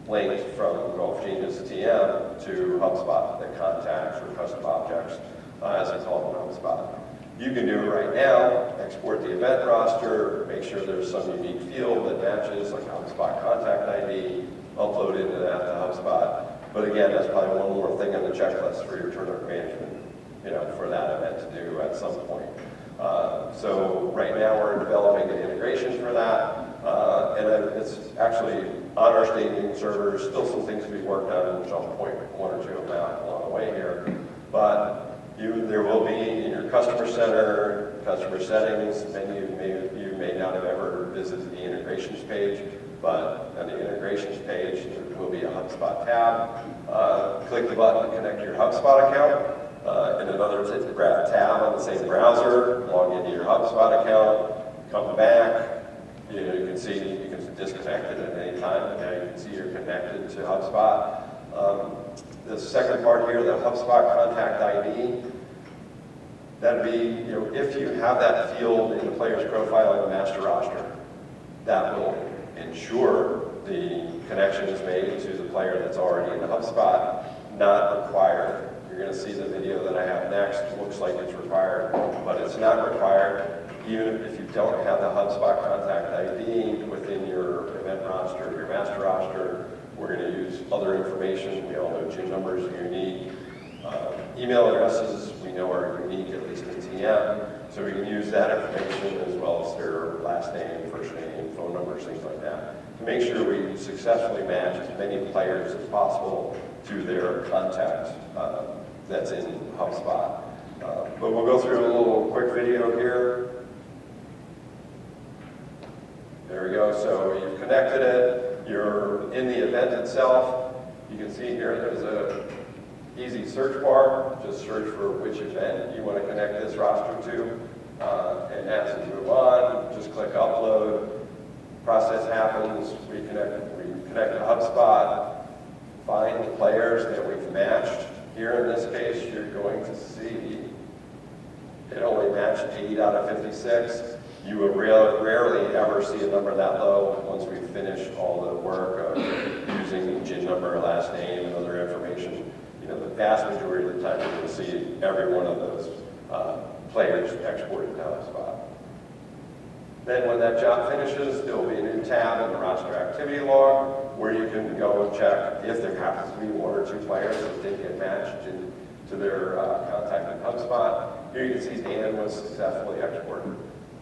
linked from Golf Genius TM to HubSpot, the contacts or custom objects, as I call them in HubSpot. You can do it right now, export the event roster, make sure there's some unique field that matches, like HubSpot contact ID, upload into that to HubSpot. But again, that's probably one more thing on the checklist for your tournament management, for that event to do at some point. So right now we're developing an integration for that, and it's actually on our staging servers, still some things to be worked on, which I'll point one or two of them out along the way here. But there will be in your customer center, customer settings, many of you may not have ever visited the integrations page, but on the integrations page, there will be a HubSpot tab. Click the button to connect your HubSpot account. And another tab on the same browser, log into your HubSpot account, come back. You can see you can disconnect it at any time, and now you can see you're connected to HubSpot. The second part here, the HubSpot contact ID, that'd be, if you have that field in the player's profile in the master roster, that will ensure the connection is made to the player that's already in the HubSpot, not required. You're going to see the video that I have next. It looks like it's required, but it's not required. Even if you don't have the HubSpot contact ID within your event roster, your master roster, we're going to use other information. We all know GIN numbers are unique. Email addresses we know are unique, at least in TM, so we can use that information as well as their last name, first name, phone numbers, things like that, to make sure we successfully match as many players as possible to their contact that's in HubSpot. But we'll go through a little quick video here. There we go. So you've connected it. You're in the event itself. You can see here there's a easy search bar. Just search for which event you want to connect this roster to. And as you move on, just click upload. Process happens. We connect to HubSpot. Find the players that we've matched. Here in this case, you're going to see it only matched 8 out of 56. You will rarely ever see a number that low once we finish all the work of using GIN number, last name, and other information. The vast majority of the time you're going to see every one of those players exported to HubSpot. Then when that job finishes, there will be a new tab in the roster activity log where you can go and check if there happens to be 1 or 2 players that did get matched to their contact in HubSpot. Here you can see Dan was successfully exported.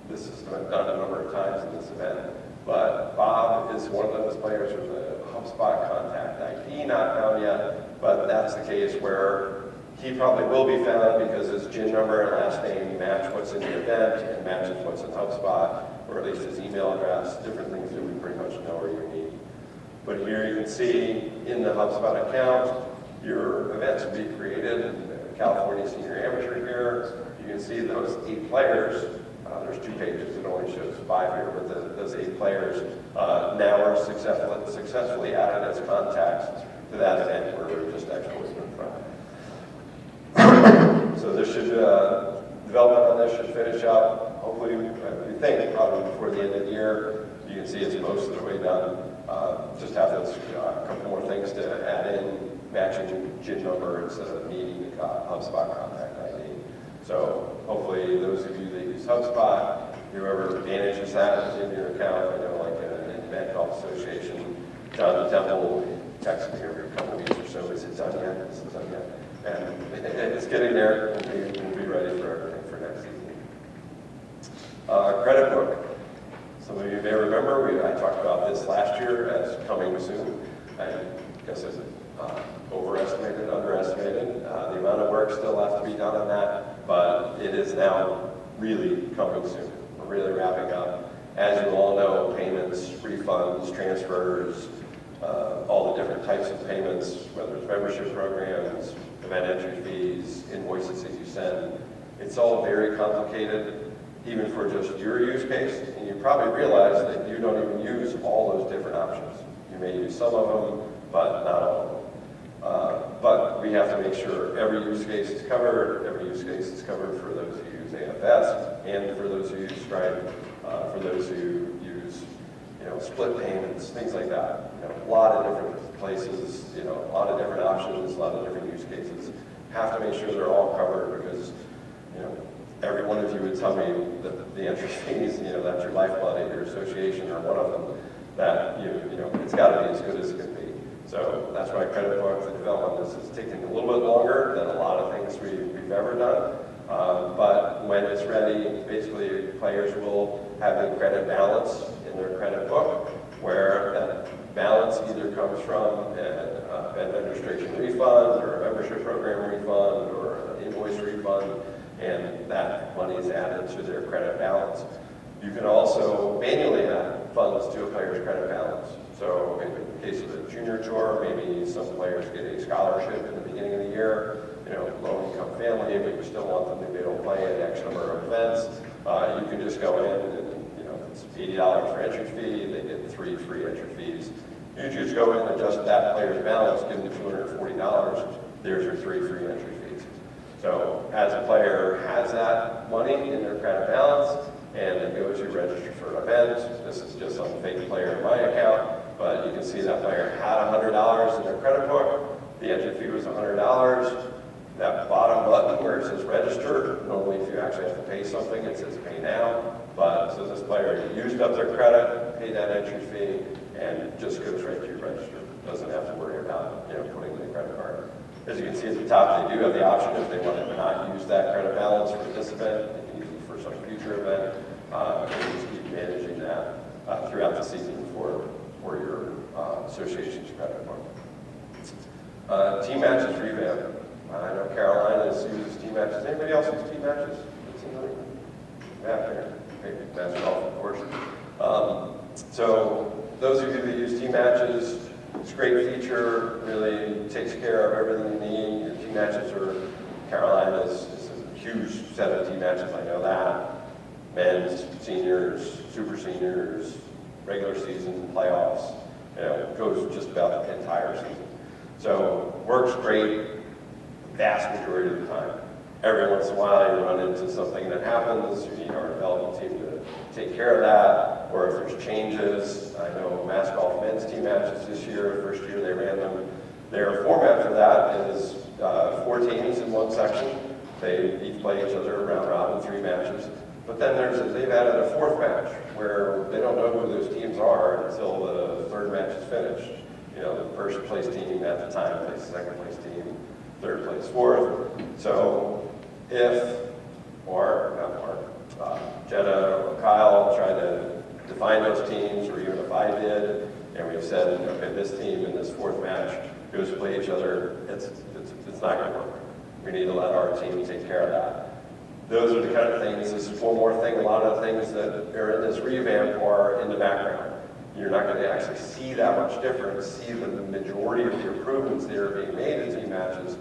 This has been done a number of times in this event. But Bob is one of those players with a HubSpot contact ID not found yet, but that's the case where he probably will be found because his GIN number and last name match what's in the event and matches what's in HubSpot, or at least his email address, different things that we pretty much know are unique. But here you can see in the HubSpot account, your events will be created in California Senior Amateur here. You can see those 8 players. There's 2 pages, it only shows 5 here, but those 8 players now are successfully added as contacts to that event where we were just exporting them from. So this should, development on this should finish up, hopefully, we think, probably before the end of the year. You can see it's most of the way done. just have those a couple more things to add in, matching GIN number instead of needing a HubSpot contact ID. So hopefully those of you that use HubSpot, whoever manages that in your account, I know like in Bank Golf Association, John Temple texts me every couple of weeks or so, is it done yet? Is it done yet? And it's getting there, and we'll be ready for everything for next season. Credit book. Some of you may remember, I talked about this last year as coming soon. I guess it's overestimated, underestimated. The amount of work still left to be done on that, but it is now really coming soon. We're really wrapping up. As you all know, payments, refunds, transfers, all the different types of payments, whether it's membership programs, event entry fees, invoices that you send, it's all very complicated, even for just your use case. And you probably realize that you don't even use all those different options. You may use some of them, but not all of them. But we have to make sure every use case is covered. Every use case is covered for those who use AFS and for those who use Stripe, for those who use split payments, things like that. A lot of different places, a lot of different options, a lot of different use cases. Have to make sure they're all covered because every one of you would tell me that the entry fees, that's your lifeblood at your association or one of them, that it's got to be as good as it can be. So that's why credit book, the development is taking a little bit longer than a lot of things we've ever done. But when it's ready, basically players will have a credit balance in their credit book, where that balance either comes from an administration refund or a membership program refund or an invoice refund, and that money is added to their credit balance. You can also manually add funds to a player's credit balance. So in the case of the junior tour, maybe some players get a scholarship in the beginning of the year, low-income family, but you still want them to be able to play at X number of events. You can just go in and, it's $80 for entry fee, they get 3 free entry fees. You just go in and adjust that player's balance, give them $240, there's your 3 free entry fees. So as a player has that money in their credit balance, and they go to register for an event, this is just some fake player in my account, but you can see that player had $100 in their credit book, the entry fee was $100, that bottom button where it says register, normally if you actually have to pay something, it says pay now, but so this player used up their credit, paid that entry fee, and just goes right to your register. Doesn't have to worry about putting in the credit card. As you can see at the top, they do have the option if they want to not use that credit balance for this event, they can use it for some future event, and just keep managing that throughout the season for your association's credit book. Team matches revamp. I know Carolina uses team matches. Anybody else use team matches? Match golf, of course. So those of you that use team matches, it's a great feature. Really takes care of everything you need. Your team matches are Carolina's is a huge set of team matches. I know that. Men's, seniors, super seniors, regular season, playoffs. It goes just about the entire season. So works great. Vast majority of the time. Every once in a while you run into something that happens, you need our development team to take care of that, or if there's changes. I know Mass Golf men's team matches this year, the first year they ran them. Their format for that is 4 teams in one section. They each play each other round robin, 3 matches. But then they've added a 4th match where they don't know who those teams are until the 3rd match is finished. The first place team at the time plays the 2nd place team. 3rd place, 4th. So if, Jenna or Kyle try to define those teams, or even if I did, and we've said, okay, this team in this 4th match goes to play each other, it's not going to work. We need to let our team take care of that. Those are the kind of things. This is one more thing. A lot of the things that are in this revamp are in the background. You're not going to actually see that much difference, see the majority of the improvements that are being made in team matches,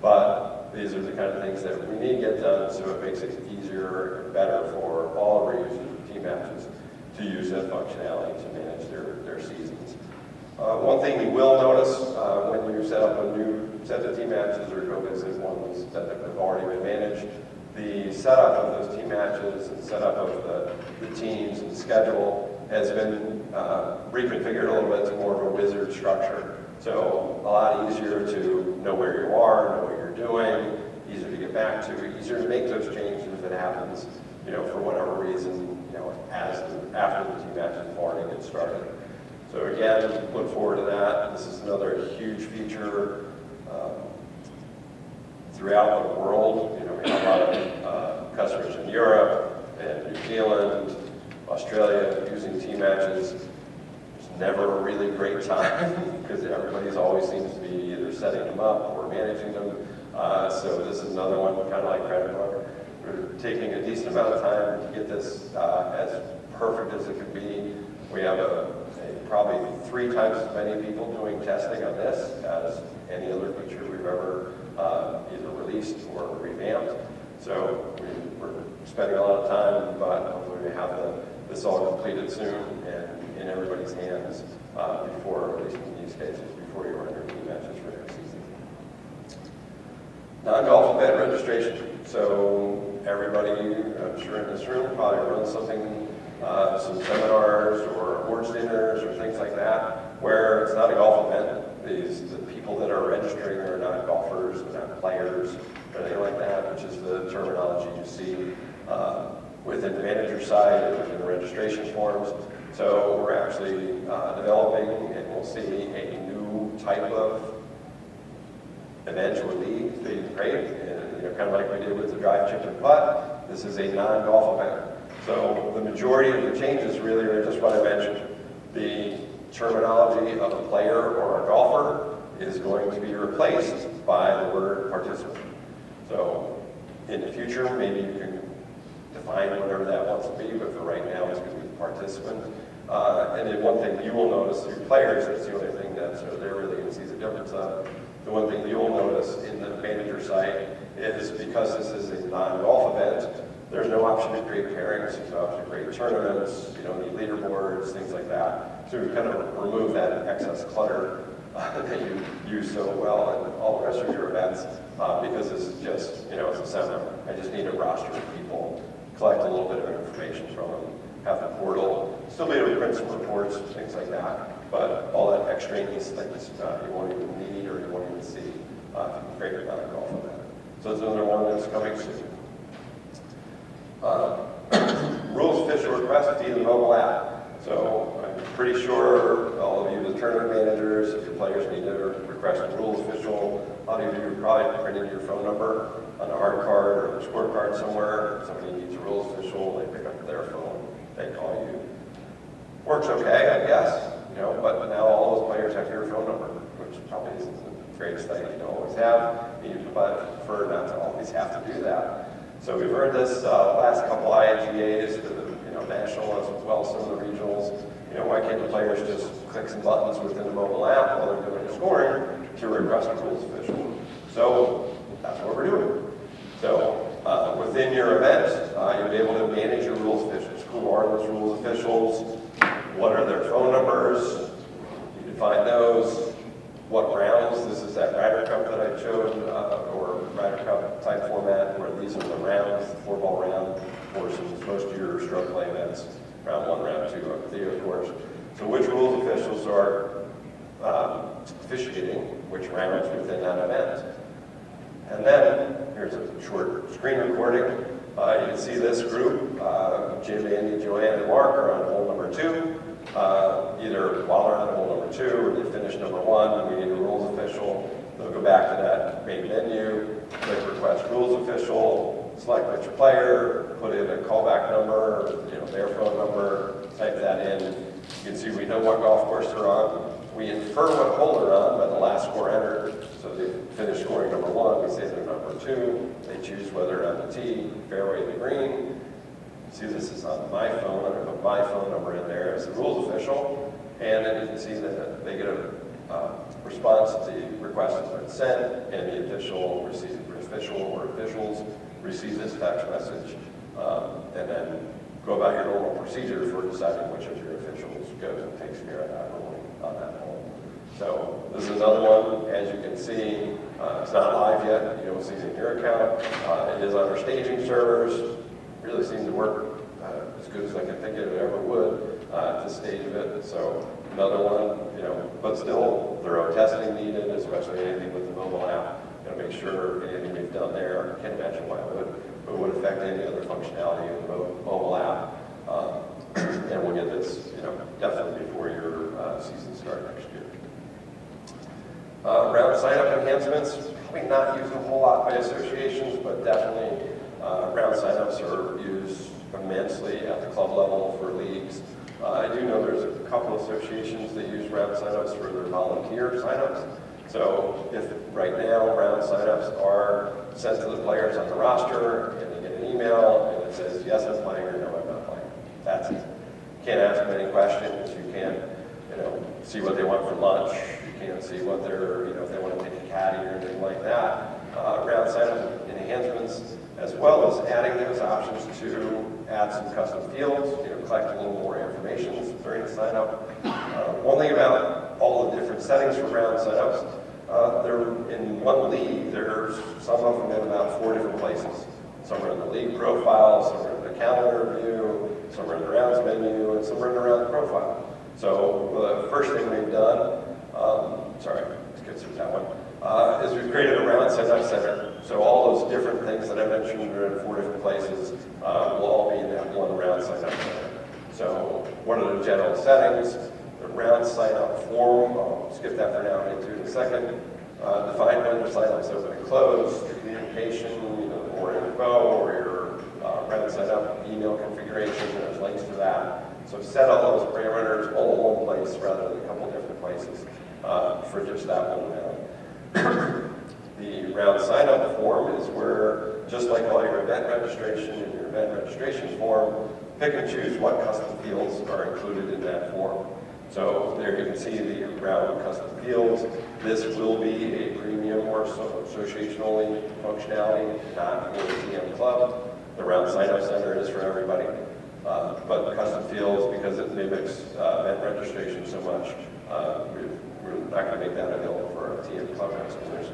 but these are the kind of things that we need to get done so it makes it easier and better for all of our users of team matches to use that functionality to manage their seasons. One thing you will notice when you set up a new set of team matches or go visit ones that have already been managed, the setup of those team matches and setup of the teams and schedule has been reconfigured a little bit to more of a wizard structure. So a lot easier to know where you are, know what you're doing, easier to get back to, easier to make those changes if it happens, for whatever reason, after the team match is already get started. So again, look forward to that. This is another huge feature throughout the world. We have a lot of customers in Europe and New Zealand, Australia using team matches. It's never a really great time because everybody's always seems to be either setting them up or managing them. So this is another one, kind of like credit card. We're taking a decent amount of time to get this as perfect as it can be. We have probably 3 times as many people doing testing on this as any other feature we've ever either released or revamped. So we're spending a lot of time, but hopefully we have this all completed soon and in everybody's hands before releasing use cases, before you run your team matches for next season. Non-golf event registration. So everybody, I'm sure in this room, probably runs something, some seminars or awards dinners or things like that, where it's not a golf event. The people that are registering are not golfers, they're not players, or anything like that, which is the terminology you see within the manager side and within the registration forms. So we're actually developing, and we'll see a new type of event or league that you create, and kind of like we did with the drive, chip, and putt. This is a non-golf event. So the majority of the changes really are just what I mentioned. The terminology of a player or a golfer is going to be replaced by the word participant. So in the future, maybe you can define whatever that wants to be, but for right now, it's going to be participant. And then one thing you will notice, your players, it's the only thing that they're really going to see the difference of. The one thing you'll notice in the manager site is because this is a non-golf event, there's no option to create pairings, there's no option to create tournaments, you don't need leaderboards, things like that. So we kind of remove that excess clutter that you use so well in all the rest of your events because this is just, it's a seminar. I just need a roster of people, collect a little bit of information from them, have the portal, still be able to print some reports, things like that, but all that extraneous things you won't even need or you won't even see if you can create a non-golf event. So there's another one that's coming soon. Rules official request via the mobile app. So I'm pretty sure all of you, the tournament managers, if your players need to request a rules official, a lot of you are probably printing your phone number on a hard card or a scorecard somewhere. Somebody needs a rules official, they pick up their phone, they call you. Works okay, I guess, but now all those players have your phone number, which probably isn't the greatest thing you always have. You prefer not to always have to do that. So we've heard this last couple IGAs, the national as well as some of the regionals. Why can't the players just click some buttons within the mobile app while they're doing the scoring to request a rules official? So that's what we're doing. So within your event, you'll be able to manage your rules officials. Who are those rules officials? What are their phone numbers? You define those. What rounds? This is that Ryder Cup that I showed, or Ryder Cup type format, where these are the rounds, the 4-ball round portions, most of your stroke play events, round 1, round 2, round 3, of course. So which rules officials are officiating which rounds within that event? And then, here's a short screen recording. You can see this group, Jim, Andy, Joanne, and Mark are on hole number 2. Either while they're on hole number 2 or they finish number 1 and we need a rules official, they'll go back to that main menu, click request rules official, select which player, put in a callback number, their phone number, type that in. You can see we know what golf course they're on. We infer what hole they're on by the last score entered. So they finish scoring number 1, we say they're number 2. They choose whether on the tee, fairway, the green. See, this is on my phone. I'm going to put my phone number in there as the rules official. And then you can see that they get a response to the request has been sent, and the official or officials receive this text message, and then go about your normal procedure for deciding which of your officials goes and takes care of that ruling on that hole. So this is another one. As you can see, it's not live yet. You don't see it in your account. It is on our staging servers. Really seems to work as good as I can think it ever would. at this stage of it. So another one, but still thorough testing needed, especially anything with the mobile app. Make sure anything we've done there, I can't imagine why it would affect any other functionality of the mobile app. And we'll get this, definitely before your season start next year. Around sign-up enhancements, probably not used a whole lot by associations, but definitely round sign-ups are used immensely at the club level for leagues. I do know there's a couple associations that use round sign-ups for their volunteer sign-ups. So if right now round sign-ups are sent to the players on the roster and they get an email and it says, yes, I'm playing or no, I'm not playing. That's it. You can't ask them any questions. You can't, see what they want for lunch. You can't see what they're, if they want to take a caddy or anything like that. Round sign-up enhancements, as well as adding those options to add some custom fields, collect a little more information during the sign-up. One thing about all the different settings for round sign-ups, they're in one league. There's some of them in about 4 different places. Some are in the league profile, some are in the calendar view, some are in the rounds menu, and some are in the round profile. So the first thing we've done, let's get through that one, is we've created a round sign-up center. So all those different things that I mentioned are in 4 different places will all be in that one round sign-up center. So what are the general settings? The round sign-up form, I'll skip that for now, I'll get to it in a second. Define when your sign-up is open and closed, the communication, more info, or your round sign-up email configuration, there's links to that. So set all those parameters all in one place rather than a couple different places for just that one round. The round sign-up form is where, just like all your event registration and your event registration form, pick and choose what custom fields are included in that form. So there you can see the round custom fields. This will be a premium or association-only functionality, not for the TM Club. The round sign-up center is for everybody. But the custom fields, because it mimics event registration so much, we're not going to make that available for our TM Club customers.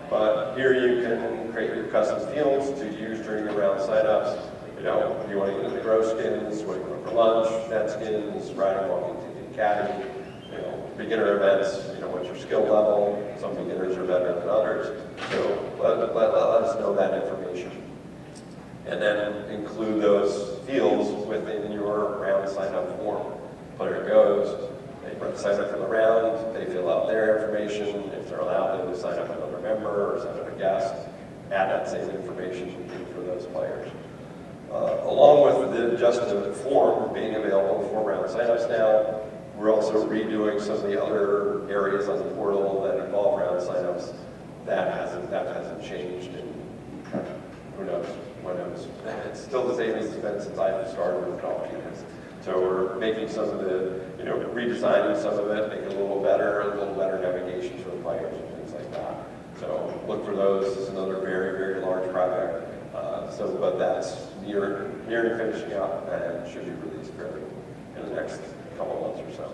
But here you can create your custom fields to use during your round sign-ups. If you want to get into grow skins, what you want for lunch, net skins, riding, walking, taking caddy, beginner events, what's your skill level. Some beginners are better than others. So let us know that information. And then include those fields within your round sign-up form. Player goes, they sign up for the round, they fill out their information. If they're allowed, they will sign up another member or sign up a guest, add that same information for those players. Along with just the form being available for round signups now, we're also redoing some of the other areas on the portal that involve round signups. That hasn't changed, and who knows, when knows. It's still the same as it's been since I started with Call of Duty. So we're making some of the, redesigning some of it, make it a little better navigation for the players and things like that. So look for those. It's another very, very large project. But that's nearing finishing up and should be released fairly in the next couple months or so.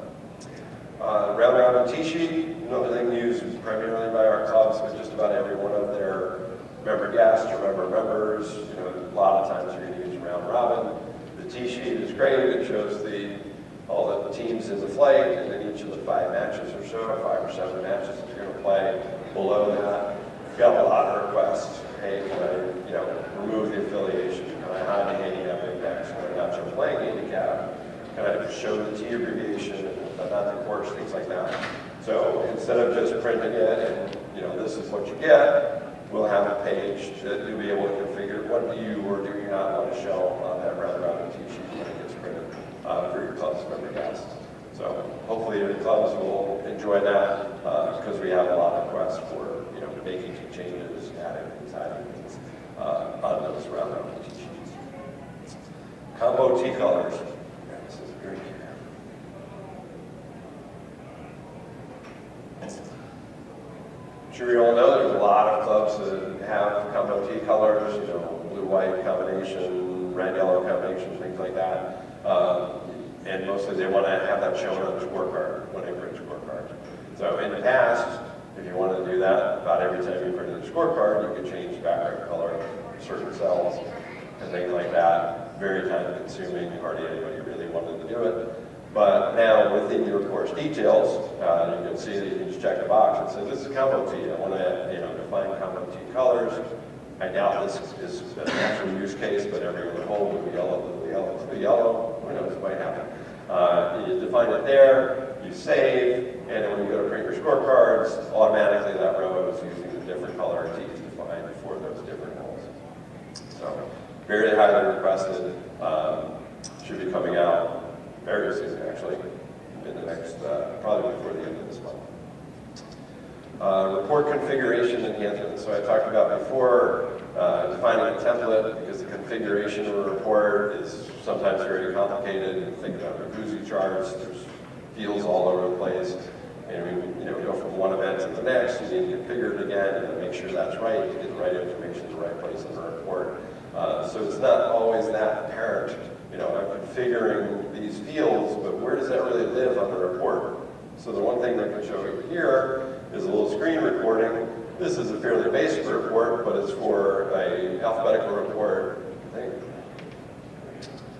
Round Robin T-sheet, another thing used primarily by our clubs, but just about every one of their member guests or member members. A lot of times you're going to use Round Robin. The T-sheet is great. It shows all the teams in the flight, and then each of the 5 matches or so, 5 or 7 matches that you're going to play. Below that, we've got a lot of requests. Hey, can I, remove the affiliation? Can I hide the handicap index? Can I not show playing handicap? Can I show the T abbreviation and not the course, things like that. So instead of just printing it and this is what you get, we'll have a page that you'll be able to configure what do you or do you not want to show on that round robin T-sheet when it gets printed for your club's member guests. So hopefully the clubs will enjoy that because we have a lot of requests for making some changes, adding things, on those round robin T-sheets. Combo T colors. This is great here. I'm sure you all know there's a lot of clubs that have combo T colors, blue-white combination, red-yellow combination, things like that. And mostly they want to have that shown on the scorecard when they print scorecards. So in the past, if you wanted to do that, about every time you printed a scorecard, you could change the background color of certain cells and things like that. Very time consuming, hardly anybody really wanted to do it. But now within your course details, you can see that you can just check the box. It says this is combo T. I want to define combo T colors. I doubt this is an actual use case, but every other hole would be yellow. Who knows, it might happen. You define it there, you save, and then when you go to print your scorecards, automatically that row is using the different color T's defined for those different holes. So, very highly requested. Should be coming out very soon, actually, in the next, probably before the end of this month. Report configuration enhancement. So I talked about before defining a template, because the configuration of a report is sometimes very complicated. And think about the Guzzi charts. There's fields all over the place. And we go from one event to the next. You need to configure it again and then make sure that's right. You get the right information in the right place in the report. So it's not always that apparent. I'm configuring these fields, but where does that really live on the report? So the one thing that I can show you here is a little screen recording. This is a fairly basic report, but it's for an alphabetical report. I think.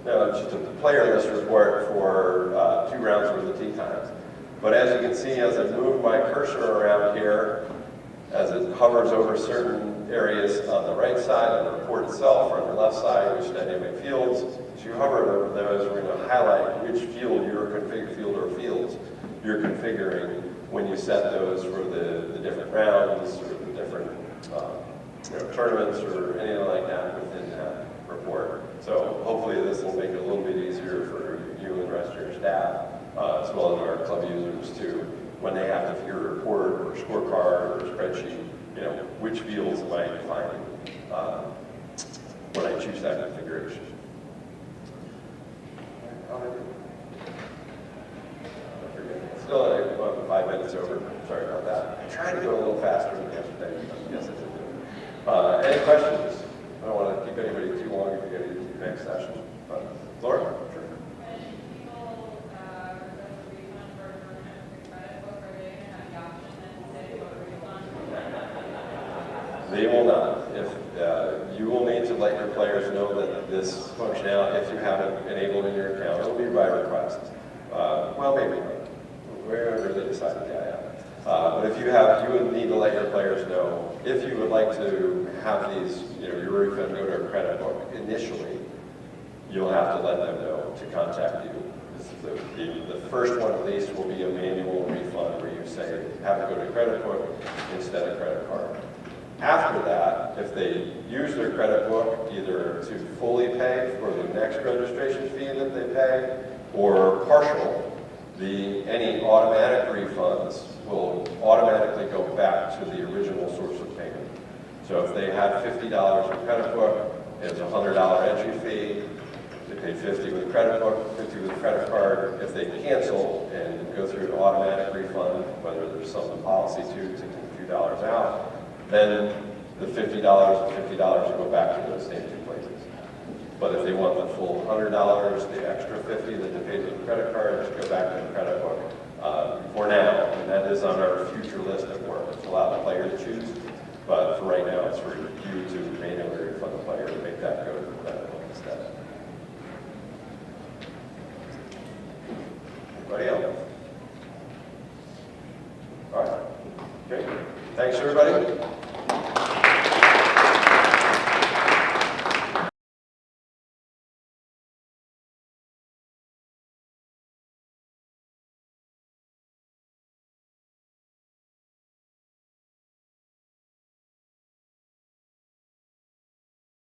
No, it's just a player list report for 2 rounds worth of tee times. But as you can see, as I move my cursor around here, as it hovers over certain areas on the right side of the report itself, or on the left side, which dynamic fields, as you hover over those, we're going to highlight which field field or fields you're configuring when you set those for the different rounds or the different tournaments or anything like that within that report. So hopefully this will make it a little bit easier for you and the rest of your staff, as well as our club users too, when they have to figure a report or a scorecard or a spreadsheet, which fields am I defining when I choose that configuration. Still 5 minutes over. Sorry about that. I tried to go a little faster than yesterday. Yes, I did. Any questions? I don't want to keep anybody too long if you get into the next session. Laura? Sure. They will not. If you will need to let your players know that this functionality, if you have it enabled in your account, it will be by request. Well, maybe not. Wherever they decide to but if you would need to let your players know if you would like to have these, your refund go to a credit book initially, you'll have to let them know to contact you. The first one at least will be a manual refund where you say, have it go to credit book instead of credit card. After that, if they use their credit book either to fully pay for the next registration fee that they pay or partial, any automatic refunds will automatically go back to the original source of payment. So if they had $50 in credit book, it's a $100 entry fee. They pay $50 with credit book, $50 with credit card. If they cancel and go through an automatic refund, whether there's some policy to take a few dollars out, then the $50 and $50 will go back to those same 2 places. But if they want the full $100, the extra $50 that they paid with the credit card, just go back to the credit book for now. And that is on our future list of work. It's allowed the player to choose, but for right now, it's for you to manually refund the player and make that go to the credit book instead. Anybody else? All right. Okay. Thanks, everybody.